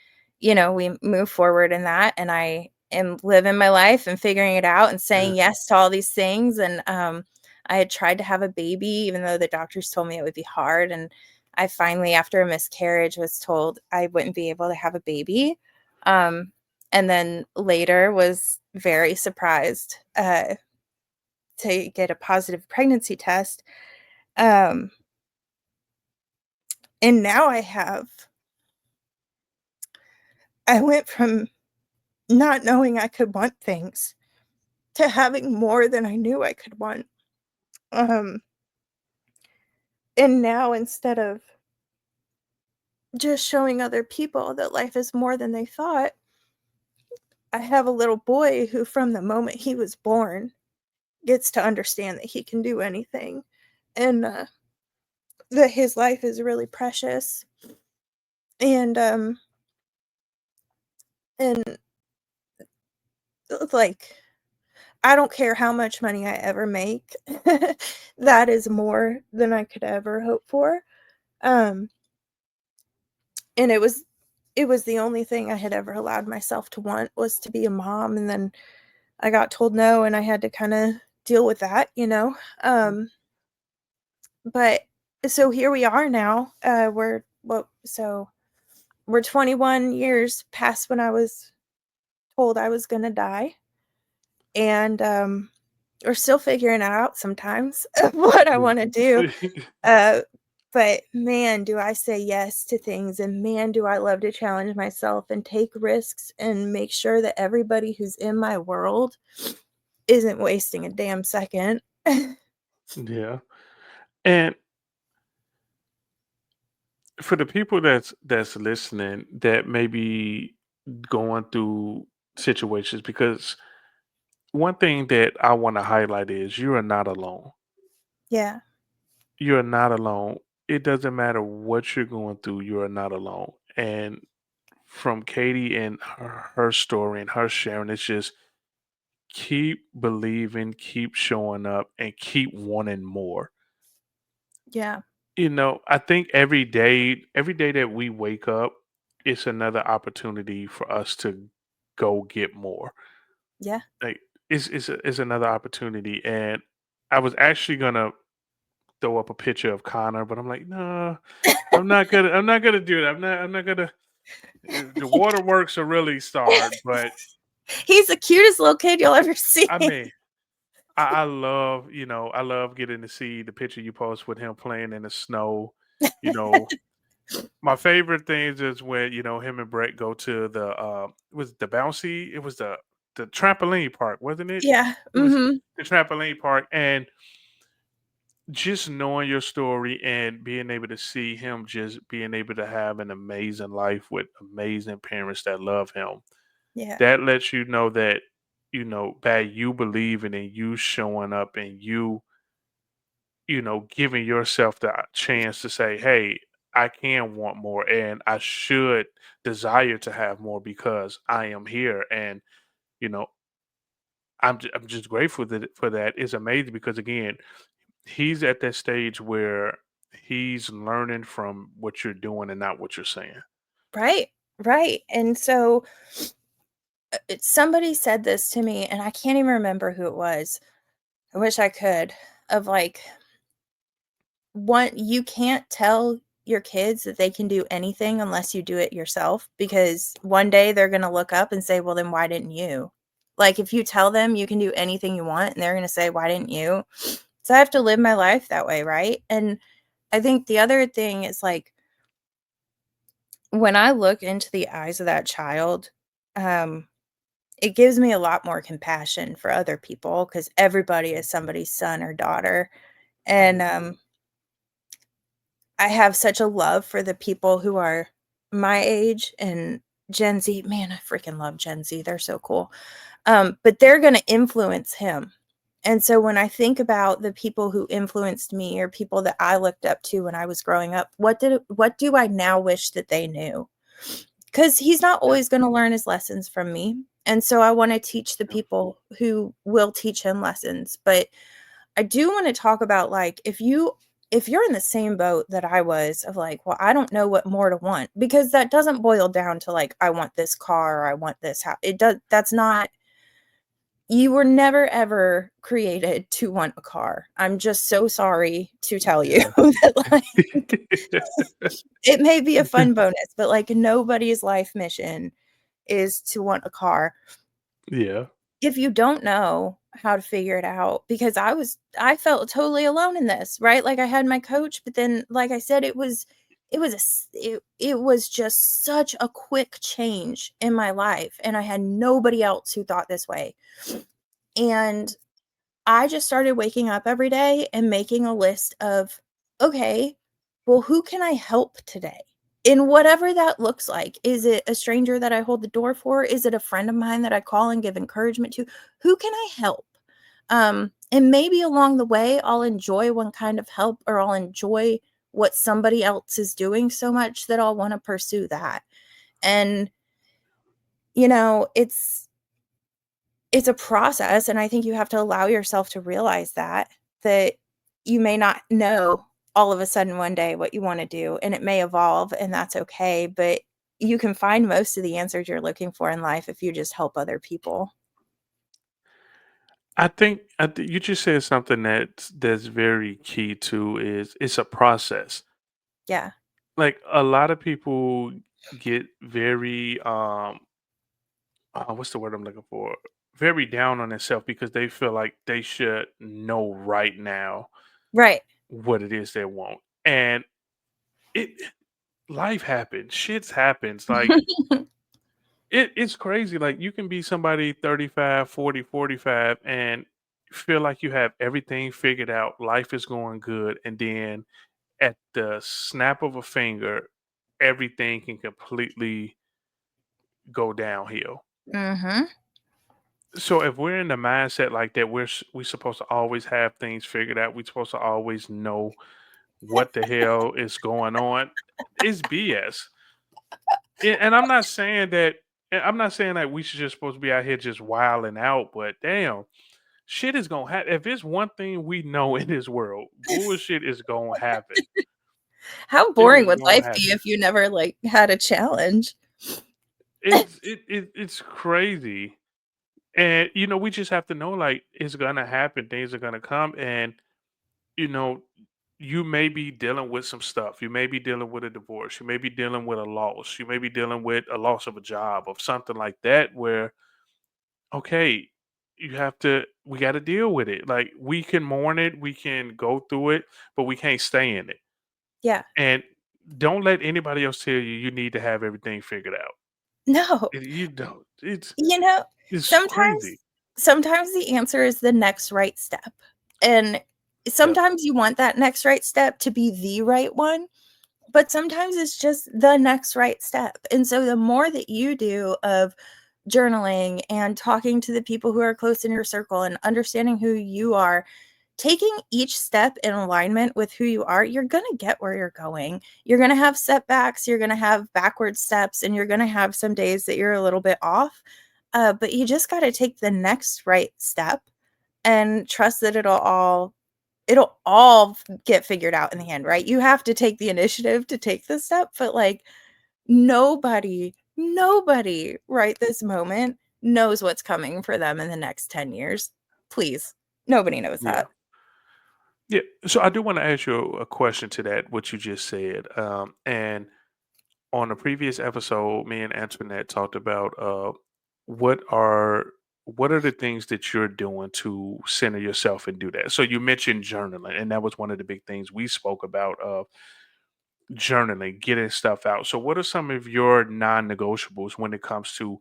move forward in that, and I am living my life and figuring it out and Yeah. saying yes to all these things. And I had tried to have a baby, even though the doctors told me it would be hard. And I finally, after a miscarriage, was told I wouldn't be able to have a baby. Um, and then later was very surprised to get a positive pregnancy test. Um, and now I went from not knowing I could want things to having more than I knew I could want. Um, and now instead of just showing other people that life is more than they thought, I have a little boy who, from the moment he was born, gets to understand that he can do anything and that his life is really precious. And and like, I don't care how much money I ever make. That is more than I could ever hope for. Um, and it was the only thing I had ever allowed myself to want, was to be a mom, and then I got told no, and I had to kind of deal with that, you know. But so here we are now. We're 21 years past when I was told I was going to die, and we're still figuring out sometimes what I want to do. Uh, but man, do I say yes to things, and man, do I love to challenge myself and take risks and make sure that everybody who's in my world isn't wasting a damn second. Yeah. And for the people that's listening that may be going through situations, because one thing that I want to highlight is you are not alone. Yeah, You're not alone. It doesn't matter what you're going through, you are not alone. And from Katie and her story and her sharing, it's just keep believing, keep showing up, and keep wanting more. yeah, I think every day that we wake up, it's another opportunity for us to go get more. yeah. Like it's another opportunity. And I was actually gonna throw up a picture of Connor, but I'm like, no, I'm not gonna do that. I'm not gonna. The waterworks are really start, but He's the cutest little kid you'll ever see. I mean, I love, I love getting to see the picture you post with him playing in the snow. You know, my favorite things is when him and Brett go to the was it the bouncy? It was the trampoline park, wasn't it? Yeah, It was mhm, the trampoline park, and just knowing your story and being able to see him just being able to have an amazing life with amazing parents that love him. yeah, That lets you know that by you believing and you showing up and you giving yourself the chance to say, hey, I can want more and I should desire to have more because I am here. And, you know, I'm just grateful for that. It's amazing because, again, he's at that stage where he's learning from what you're doing and not what you're saying. right, right. And so somebody said this to me, and I can't even remember who it was. I wish I could. Of like, one, you can't tell your kids that they can do anything unless you do it yourself, because one day they're going to look up and say, well, then why didn't you? Like, if you tell them you can do anything you want, and they're going to say, why didn't you? So I have to live my life that way, right? And I think the other thing is, like, when I look into the eyes of that child, um, it gives me a lot more compassion for other people, because everybody is somebody's son or daughter. And I have such a love for the people who are my age and Gen Z. Man, I freaking love Gen Z. They're so cool. But they're going to influence him. And so when I think about the people who influenced me, or people that I looked up to when I was growing up, what do I now wish that they knew? Because he's not Yeah. always going to learn his lessons from me. And so I want to teach the Yeah. people who will teach him lessons. But I do want to talk about, like, if you're in the same boat that I was, of like, well, I don't know what more to want, because that doesn't boil down to like, I want this car or I want this house. It does. That's not, you were never ever created to want a car. I'm just so sorry to tell you Yeah. that, like, it may be a fun bonus, but like, nobody's life mission is to want a car. Yeah. If you don't know how to figure it out, because I felt totally alone in this, right? Like, I had my coach, but then, like I said, it was just such a quick change in my life, and I had nobody else who thought this way. And I just started waking up every day and making a list of, okay, well, who can I help today? In whatever that looks like. Is it a stranger that I hold the door for? Is it a friend of mine that I call and give encouragement to? Who can I help? And maybe along the way, I'll enjoy one kind of help, or I'll enjoy what somebody else is doing so much that I'll want to pursue that. And, you know, it's a process, and I think you have to allow yourself to realize that you may not know all of a sudden one day what you wanna do, and it may evolve, and that's okay, but you can find most of the answers you're looking for in life if you just help other people. I think you just said something that's very key too. Is it's a process. Yeah. Like a lot of people get very what's the word I'm looking for? Very down on themselves because they feel like they should know right now Right. what it is they want. And it life happens, shits happens. Like it's crazy. Like you can be somebody 35, 40, 45, and feel like you have everything figured out. Life is going good. And then at the snap of a finger, everything can completely go downhill. Mhm. So if we're in the mindset like that, we supposed to always have things figured out. We're supposed to always know what the hell is going on. It's BS. And I'm not saying that. And I'm not saying that we should just supposed to be out here just wilding out. But damn, shit is gonna happen. If it's one thing we know in this world, bullshit is gonna happen. How It boring is would gonna life be happen. if you never, like, had a challenge? It's crazy. And we just have to know like it's gonna happen. Things are gonna come, and you know, you may be dealing with some stuff. You may be dealing with a divorce. You may be dealing with a loss. You may be dealing with a loss of a job or something like that where, okay, we got to deal with it. Like we can mourn it, we can go through it, but we can't stay in it. Yeah. And don't let anybody else tell you need to have everything figured out. No. You don't. You know, It's sometimes crazy. sometimes the answer is the next right step, and Yep. sometimes you want that next right step to be the right one, but sometimes it's just the next right step, and so the more that you do of journaling and talking to the people who are close in your circle and understanding who you are, taking each step in alignment with who you are, you're going to get where you're going. You're going to have setbacks, you're going to have backward steps, and you're going to have some days that you're a little bit off. But you just got to take the next right step and trust that it'll all get figured out in the end, right? You have to take the initiative to take the step, but like nobody right this moment knows what's coming for them in the next 10 years. Please. Nobody knows Yeah. that. Yeah. So I do want to ask you a question to that, what you just said. And on a previous episode, me and Antoinette talked about what are what are the things that you're doing to center yourself and do that. So you mentioned journaling, and that was one of the big things we spoke about of journaling, getting stuff out. So what are some of your non-negotiables when it comes to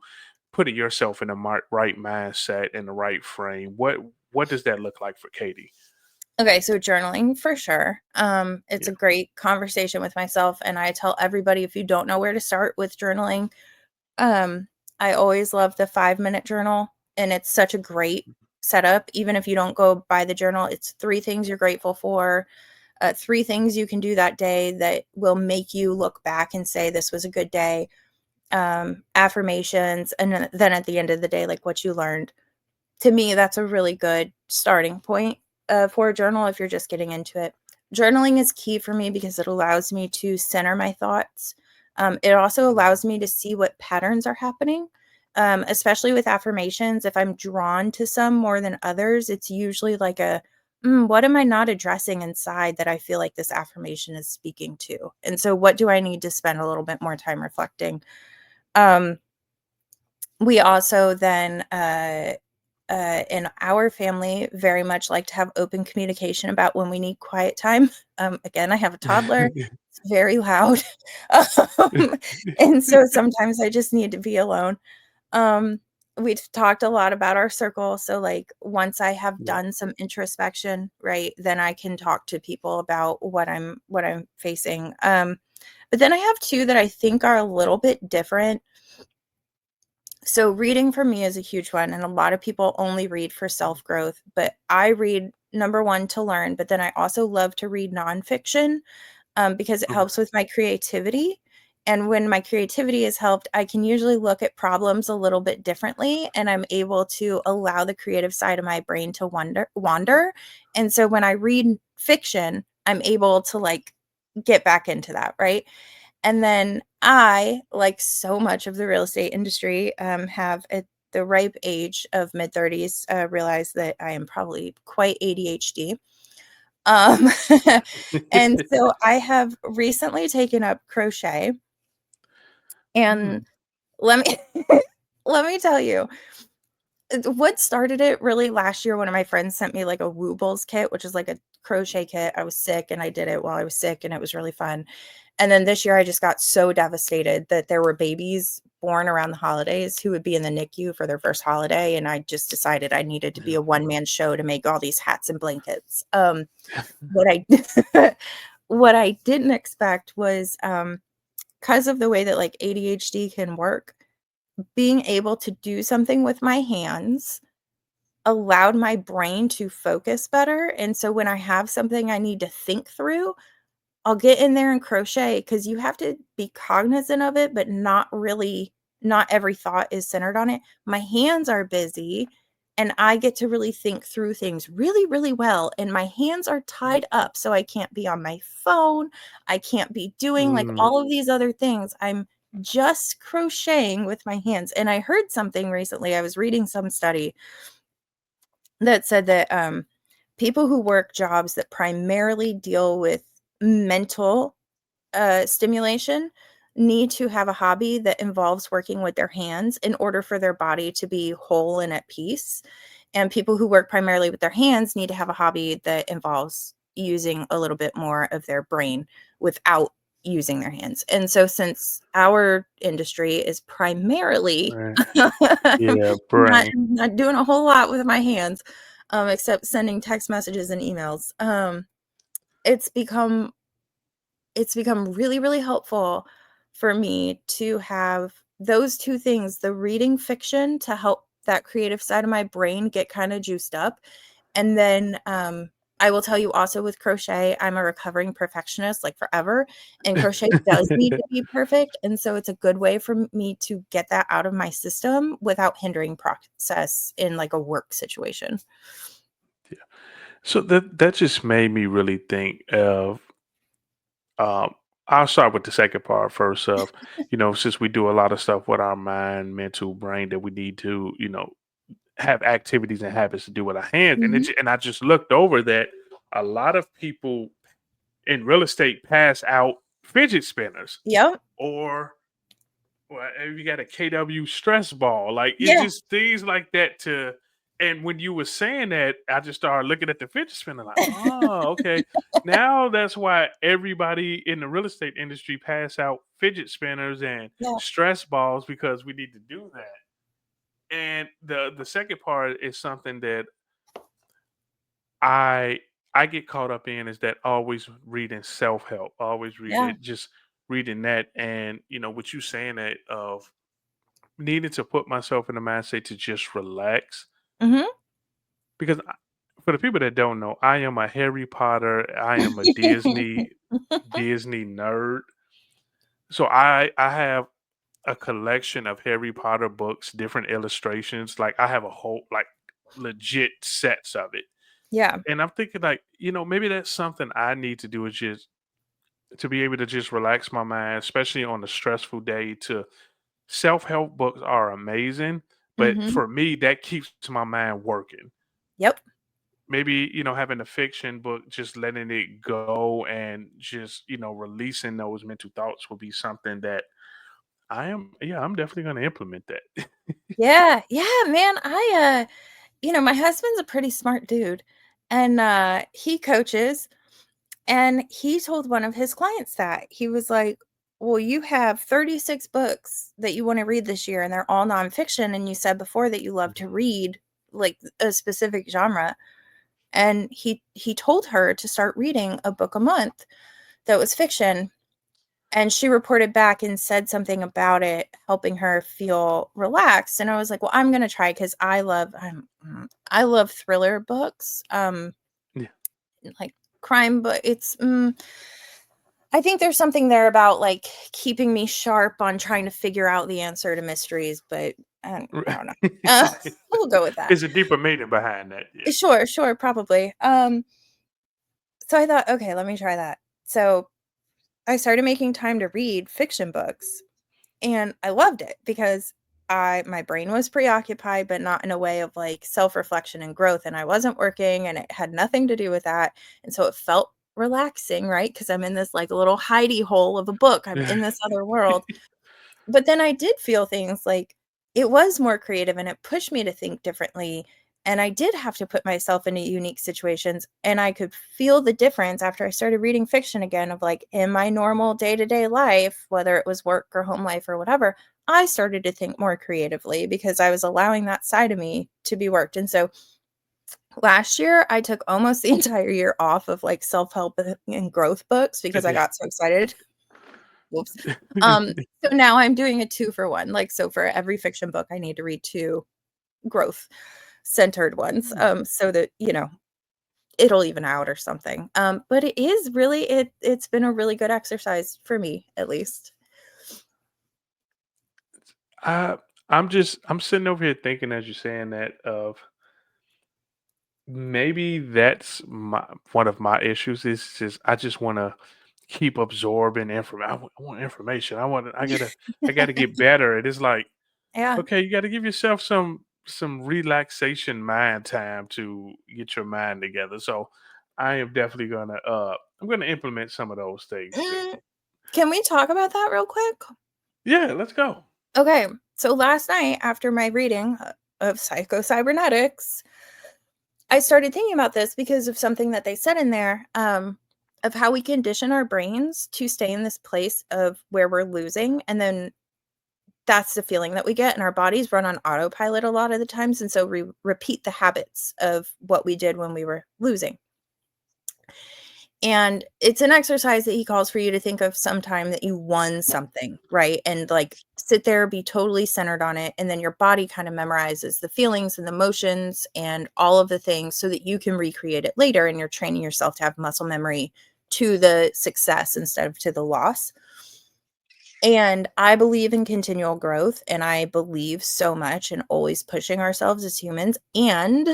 putting yourself in the right mindset and the right frame? What does that look like for Katie? Okay, so journaling for sure. It's Yeah. a great conversation with myself, and I tell everybody if you don't know where to start with journaling, um, I always love the 5-minute journal, and it's such a great setup. Even if you don't go by the journal, it's 3 things you're grateful for, 3 things you can do that day that will make you look back and say, "This was a good day." Affirmations, and then at the end of the day, like what you learned. To me, that's a really good starting point for a journal if you're just getting into it. Journaling is key for me because it allows me to center my thoughts. It also Mhm. allows me to see what patterns are happening, especially with affirmations. If I'm drawn to some more than others, it's usually like what am I not addressing inside that I feel like this affirmation is speaking to? And so, what do I need to spend a little bit more time reflecting? Um, we also then in our family very much like to have open communication about when we need quiet time. Again, I have a toddler. It's very loud. Um, and so sometimes I just need to be alone. Um, we've talked a lot about our circle. So like once I have Yeah. done some introspection, right, then I can talk to people about what I'm facing. But then I have two that I think are a little bit different. So reading for me is a huge one, and a lot of people only read for self-growth, but I read, number one, to learn, but then I also love to read nonfiction, because it Okay. helps with my creativity. And when my creativity is helped, I can usually look at problems a little bit differently, and I'm able to allow the creative side of my brain to wander. And so when I read fiction, I'm able to like get back into that, right? And then I, like so much of the real estate industry, have at the ripe age of mid 30s realized that I am probably quite ADHD. Um, and so I have recently taken up crochet, and Mm, let me let me tell you, what started it really last year. One of my friends sent me like a Woobles kit, which is like a crochet kit. I was sick and I did it while I was sick, and it was really fun. And then this year I just got so devastated that there were babies born around the holidays who would be in the NICU for their first holiday, and I just decided I needed to be yeah. a one-man show to make all these hats and blankets. What I what I didn't expect was, because of the way that, like, ADHD can work, being able to do something with my hands allowed my brain to focus better, and so when I have something I need to think through, I'll get in there and crochet, because you have to be cognizant of it, but not every thought is centered on it. My hands are busy, and I get to really think through things really, really well, and my hands are tied up, so I can't be on my phone, I can't be doing, like, Mm, all of these other things. I'm just crocheting with my hands, and I heard something recently. I was reading some study that said that, people who work jobs that primarily deal with mental stimulation need to have a hobby that involves working with their hands in order for their body to be whole and at peace. And people who work primarily with their hands need to have a hobby that involves using a little bit more of their brain without using their hands. And so, since our industry is primarily right. not, Yeah, brain. not doing a whole lot with my hands, except sending text messages and emails, it's become it's become really, really helpful for me to have those two things, the reading fiction to help that creative side of my brain get kind of juiced up. And then I will tell you also, with crochet, I'm a recovering perfectionist, like forever. And crochet does need to be perfect. And so it's a good way for me to get that out of my system without hindering process in like a work situation. Yeah. So that just made me really think of um I'll start with the second part first of, since we do a lot of stuff with our mind, mental, brain that we need to, have activities and habits to do with our hands. And Hmm. and I just looked over that a lot of people in real estate pass out fidget spinners Yep. or well, you got a KW stress ball. Like it's Yeah. just things like that to and when you were saying that, I just started looking at the fidget spinner like, oh, okay. Now that's why everybody in the real estate industry pass out fidget spinners and Yeah. stress balls because we need to do that. And the second part is something that I I get caught up in is that always reading self-help, always Yeah. reading just reading that and what you saying that of needed to put myself in the mindset to just relax Hmm. because for the people that don't know, I am a Harry Potter, I am a Disney nerd. So I have a collection of Harry Potter books, different illustrations. Like I have a whole like legit sets of it. Yeah. And I'm thinking like, maybe that's something I need to do is just to be able to just relax my mind, especially on a stressful day to self-help books are amazing, but Hmm. for me, that keeps my mind working. Yep. Maybe, having a fiction book, just letting it go and just, releasing those mental thoughts will be something that I'm definitely going to implement that. Yeah, yeah, man. My husband's a pretty smart dude, and he coaches, and he told one of his clients that he was like, well, you have 36 books that you want to read this year, and they're all nonfiction. And you said before that you love to read like a specific genre. And he told her to start reading a book a month that was fiction. And she reported back and said something about it helping her feel relaxed. And I was like, well, I'm gonna try because I love thriller books, Yeah. like crime, but I think there's something there about like keeping me sharp on trying to figure out the answer to mysteries, but I don't know. Uh, we'll go with that. There's a deeper meaning behind that. Yeah. Sure, probably. So I thought, okay, let me try that. So I started making time to read fiction books, and I loved it because my brain was preoccupied, but not in a way of like self-reflection and growth. And I wasn't working and it had nothing to do with that. And so it felt relaxing, right? Because I'm in this like little hidey hole of a book. I'm in this other world. But then I did feel things like it was more creative and it pushed me to think differently. And I did have to put myself into unique situations. And I could feel the difference after I started reading fiction again of like in my normal day to day life, whether it was work or home life or whatever, I started to think more creatively because I was allowing that side of me to be worked. And so last year, I took almost the entire year off of like self help and growth books because I Yeah. got so excited. Whoops. Um, so now I'm doing a 2 for 1. Like, so for every fiction book, I need to read 2 growth centered ones, so that, it'll even out or something. But it is really it's been a really good exercise for me, at least. I I'm sitting over here thinking as you're saying that of maybe that's one of my issues is just I just want to keep absorbing information. I want information. I gotta get better. It is like, Yeah. okay, you got to give yourself some relaxation mind time to get your mind together. So I am definitely gonna I'm gonna implement some of those things too. Mm, can we talk about that real quick? Yeah, let's go. Okay. So last night after my reading of Psycho-Cybernetics, I started thinking about this because of something that they said in there, of how we condition our brains to stay in this place of where we're losing, and then that's the feeling that we get, and our bodies run on autopilot a lot of the times, and so we repeat the habits of what we did when we were losing. And it's an exercise that he calls for you to think of some time that you won something, right? And like sit there, be totally centered on it. And then your body kind of memorizes the feelings and the motions and all of the things so that you can recreate it later. And you're training yourself to have muscle memory to the success instead of to the loss. And I believe in continual growth. And I believe so much in always pushing ourselves as humans. And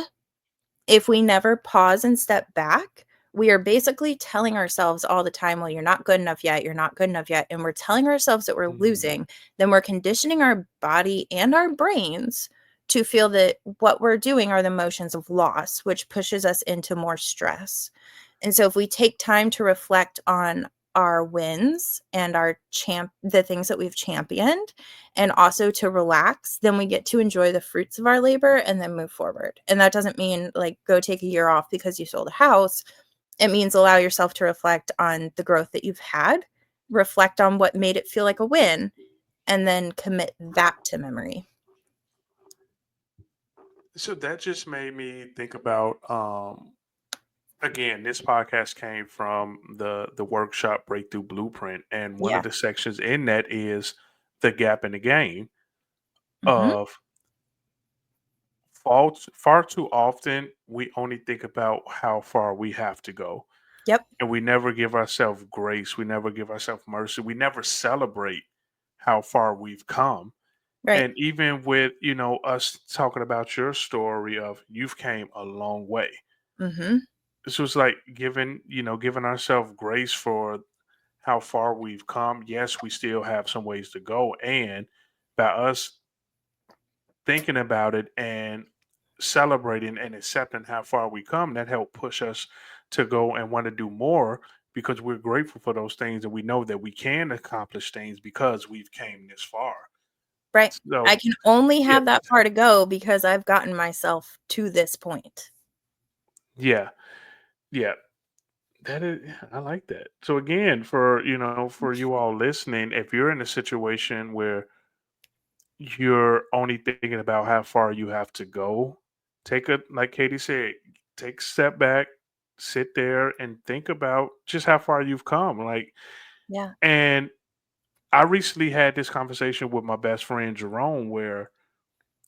if we never pause and step back, we are basically telling ourselves all the time, well, you're not good enough yet. You're not good enough yet. And we're telling ourselves that we're Mm, losing. Then we're conditioning our body and our brains to feel that what we're doing are the motions of loss, which pushes us into more stress. And so if we take time to reflect on our wins and the things that we've championed, and also to relax, then we get to enjoy the fruits of our labor and then move forward. And that doesn't mean like go take a year off because you sold a house. It means allow yourself to reflect on the growth that you've had, reflect on what made it feel like a win, and then commit that to memory. so that just made me think about again, this podcast came from the workshop Breakthrough Blueprint, and one of Yeah. the sections in that is the gap in the game Mhm. of far too often we only think about how far we have to go, Yep. and we never give ourselves grace. We never give ourselves mercy. We never celebrate how far we've come. Right. And even with us talking about your story of you've came a long way, Mhm. so it's like giving ourselves grace for how far we've come. Yes, we still have some ways to go. And by us thinking about it and celebrating and accepting how far we come, that helped push us to go and want to do more because we're grateful for those things and we know that we can accomplish things because we've came this far. Right. I So can only yeah, have that far to go because I've gotten myself to this point. yeah, yeah. That is, yeah, I like that. So again, for for you all listening, if you're in a situation where you're only thinking about how far you have to go, take a like Katie said, take a step back, sit there and think about just how far you've come. Like, Yeah. and I recently had this conversation with my best friend Jerome where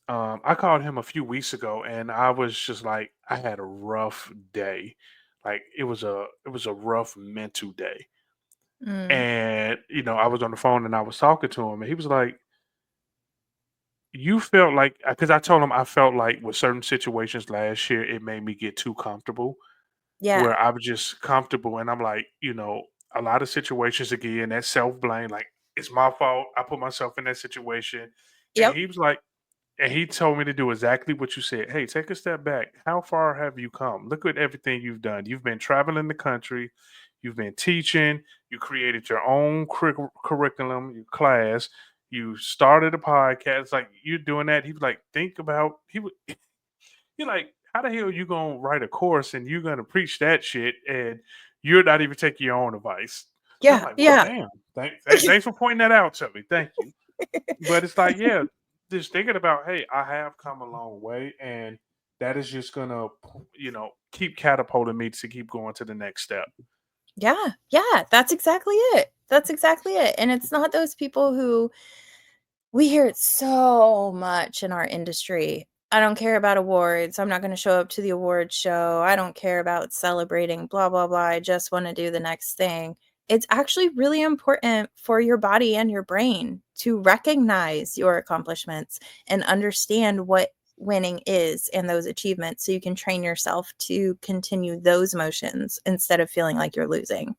I called him a few weeks ago and I was just like I had a rough day. Like it was a rough mental day. Mm. And I was on the phone and I was talking to him and he was like, you felt like, because I told him I felt like with certain situations last year, it made me get too comfortable Yeah. where I was just comfortable. And I'm like, a lot of situations again, that self blame, like it's my fault. I put myself in that situation. And Yep. he was like, and he told me to do exactly what you said. Hey, take a step back. How far have you come? Look at everything you've done. You've been traveling the country, you've been teaching, you created your own curriculum, your class, you started a podcast. Like you're doing that. He was like, think about, you're like, how the hell you gonna write a course and you're gonna preach that shit and you're not even taking your own advice? And I'm Yeah. like, well, Yeah. damn. Thanks for pointing that out to me. Thank you. But it's like, yeah, just thinking about, hey, I have come a long way, and that is just gonna, keep catapulting me to keep going to the next step. Yeah. Yeah. That's exactly it. That's exactly it. And it's not those people who we hear it so much in our industry. I don't care about awards. I'm not going to show up to the awards show. I don't care about celebrating, blah, blah, blah. I just want to do the next thing. It's actually really important for your body and your brain to recognize your accomplishments and understand what winning is and those achievements so you can train yourself to continue those motions instead of feeling like you're losing.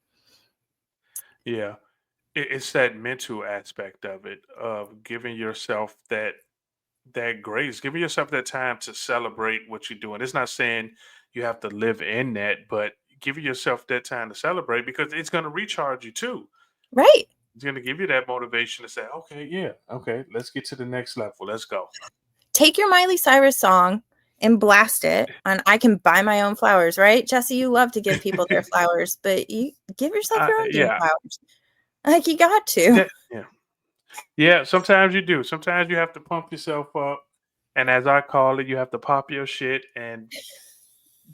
Yeah, it's that mental aspect of it, of giving yourself that grace, giving yourself that time to celebrate what you're doing. It's not saying you have to live in that, but giving yourself that time to celebrate because it's going to recharge you too. Right. It's going to give you that motivation to say, okay, yeah, okay, let's get to the next level. Let's go. Take your Miley Cyrus song and blast it on I can buy my own flowers, right? Jesse, you love to give people their flowers, but you give yourself your own damn Yeah, flowers. Like you got to. yeah. Yeah, sometimes you do. Sometimes you have to pump yourself up, and as I call it, you have to pop your shit and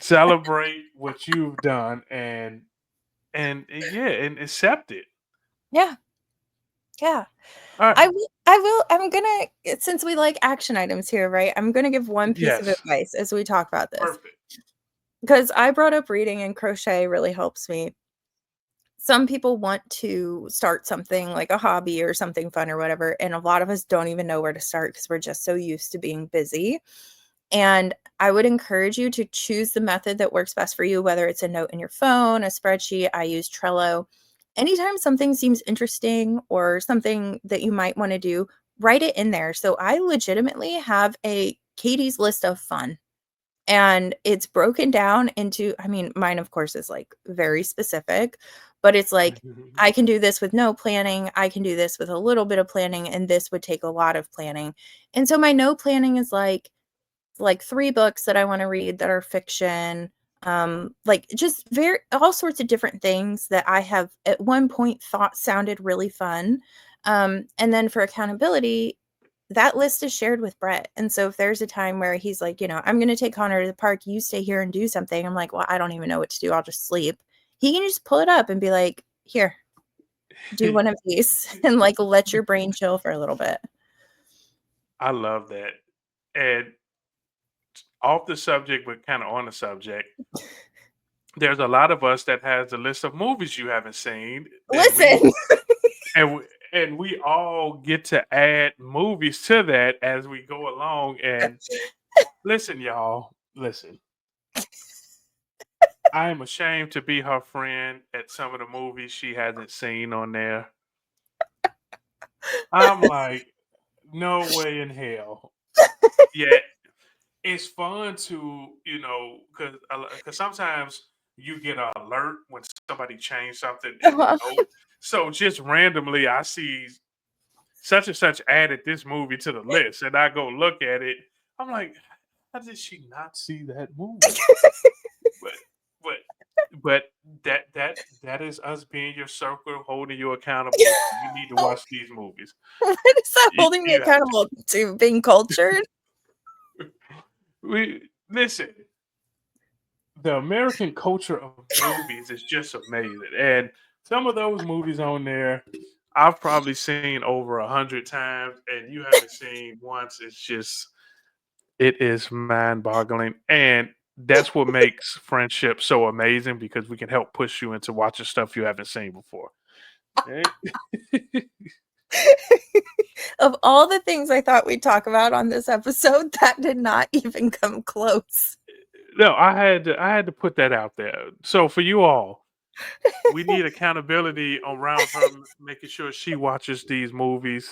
celebrate what you've done, and yeah, and accept it. Yeah. Yeah. All right. I'm gonna since we like action items here, right? I'm gonna give one piece of Yes. advice as we talk about this. Perfect. Because I brought up reading and crochet really helps me. Some people want to start something like a hobby or something fun or whatever, and a lot of us don't even know where to start because we're just so used to being busy. And I would encourage you to choose the method that works best for you, whether it's a note in your phone, a spreadsheet. I use Trello. Anytime something seems interesting or something that you might want to do, write it in there. So I legitimately have a Katie's list of fun. And it's broken down into, I mean, mine, of course, is like very specific, but it's like, Mhm. I can do this with no planning. I can do this with a little bit of planning, and this would take a lot of planning. And so my no planning is like 3 books that I wanna read that are fiction, like, just very all sorts of different things that I have at one point thought sounded really fun, and then for accountability, that list is shared with Brett, and so if there's a time where he's like, "I'm gonna take Connor to the park, you stay here and do something," I'm like, "Well, I don't even know what to do, I'll just sleep." He can just pull it up and be like, "Here, do one of these," and, like, let your brain chill for a little bit. I love that. And off the subject, but kind of on the subject, there's a lot of us that has a list of movies you haven't seen that we Listen. and we, and we all get to add movies to that as we go along. And listen, y'all, listen. I am ashamed to be her friend at some of the movies she hasn't seen on there. I'm like, no way in hell. Yet it's fun to, because sometimes you get an alert when somebody changed something in the note. So just randomly, I see such and such added this movie to the list, and I go look at it. I'm like, how did she not see that movie? But but but that is us being your circle, holding you accountable. You need to watch these movies. What is that holding me You have accountable to being cultured? to. We listen. The American culture of movies is just amazing, and some of those movies on there, I've probably seen over 100 times, and you haven't seen once. It's just it is mind-boggling, and that's what makes friendship so amazing because we can help push you into watching stuff you haven't seen before. Right? Of all the things I thought we'd talk about on this episode, that did not even come close. No, I had to put that out there. So for you all, we need accountability around her making sure she watches these movies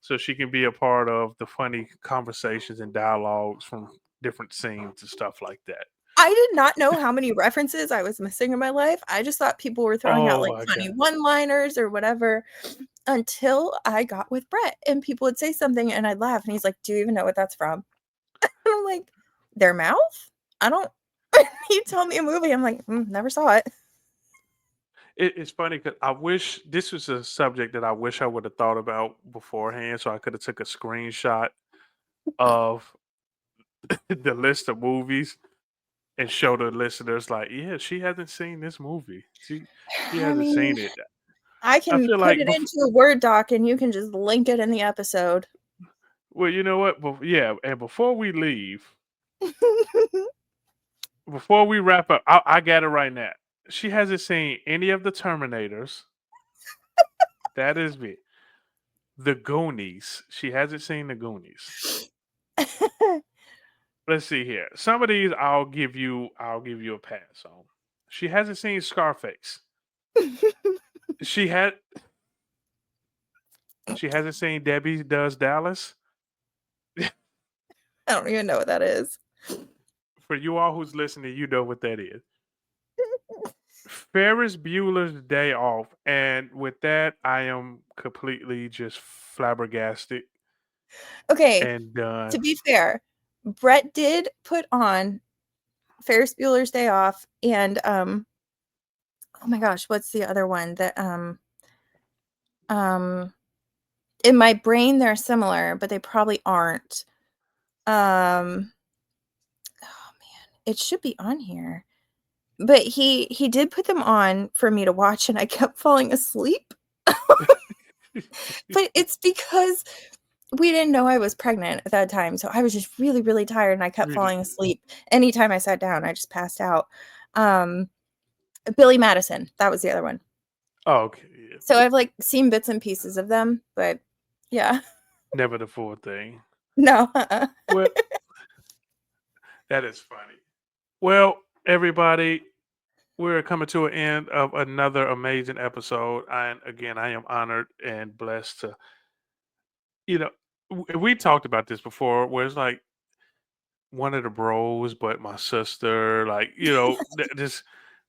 so she can be a part of the funny conversations and dialogues from different scenes and stuff like that. I did not know how many references I was missing in my life. I just thought people were throwing out, Oh like, my funny god. one-liners or whatever until I got with Brett, and people would say something, and I'd laugh, and he's like, "Do you even know what that's from?" And I'm like, "Their mouth? I don't." He told me a movie, I'm like, never saw it." It's funny because I wish this was a subject that I wish I would have thought about beforehand, so I could have took a screenshot of the list of movies and show the listeners, like, yeah, she hasn't seen this movie. She I hasn't mean, seen it. I I can feel put like, it into a Word doc, and you can just link it in the episode. well, you know what? Yeah, and before we leave, before we wrap up, I got it right now. She hasn't seen any of the Terminators. That is me. The Goonies. She hasn't seen the Goonies. Let's see here. Some of these I'll give you a pass on. She hasn't seen Scarface. She had she hasn't seen Debbie Does Dallas. I don't even know what that is. For you all who's listening, you know what that is. Ferris Bueller's Day Off, and with that, I am completely just flabbergasted Okay, and to done. be fair, Brett did put on Ferris Bueller's Day Off and, oh my gosh, what's the other one that, um in my brain, they're similar, but they probably aren't. Um, oh man, it should be on here. But he did put them on for me to watch, and I kept falling asleep. But it's because we didn't know I was pregnant at that time, so I was just really, really tired, and I kept Really? falling asleep. Anytime I sat down, I just passed out. Um, Billy Madison, that was the other one. Oh, okay, yeah. So I've, like, seen bits and pieces of them, but yeah. Never the full thing. No, Well, that is funny. Well, everybody, we're coming to an end of another amazing episode. And again, I am honored and blessed to, you know, we talked about this before, where it's like one of the bros, but my sister, like, just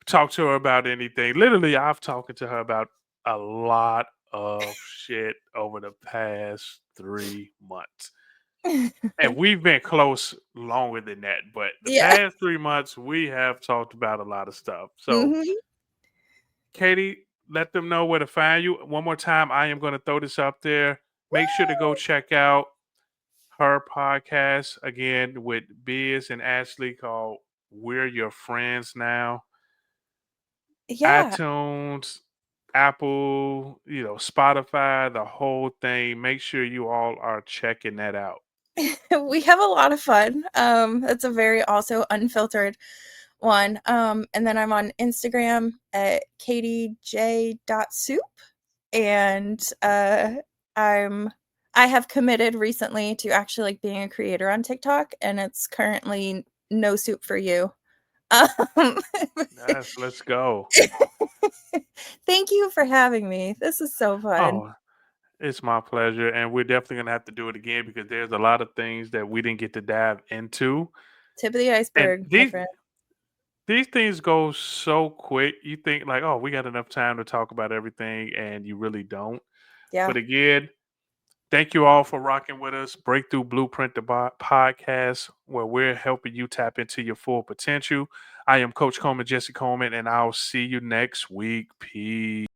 talk to her about anything. Literally, I've talked to her about a lot of shit over the past 3 months. And we've been close longer than that, but the Yeah. past 3 months, we have talked about a lot of stuff. So, Mhm. Katie, let them know where to find you. One more time, I am going to throw this up there. Make sure to go check out her podcast again with Biz and Ashley called We're Your Friends Now. Yeah. iTunes, Apple, Spotify, the whole thing. Make sure you all are checking that out. We have a lot of fun. It's a very also unfiltered one. And then I'm on Instagram at katiej.soup. And I'm I have committed recently to actually like being a creator on TikTok, and it's currently no soup for you. Um, Yes, let's go. Thank you for having me. This is so fun. Oh, it's my pleasure. And we're definitely going to have to do it again because there's a lot of things that we didn't get to dive into. Tip of the And iceberg, my friend. these things go so quick. You think like, oh, we got enough time to talk about everything, and you really don't. Yeah. But again, Thank you all for rocking with us. Breakthrough Blueprint the podcast, where we're helping you tap into your full potential. I am Coach Coleman, Jesse Coleman, and I'll see you next week. Peace.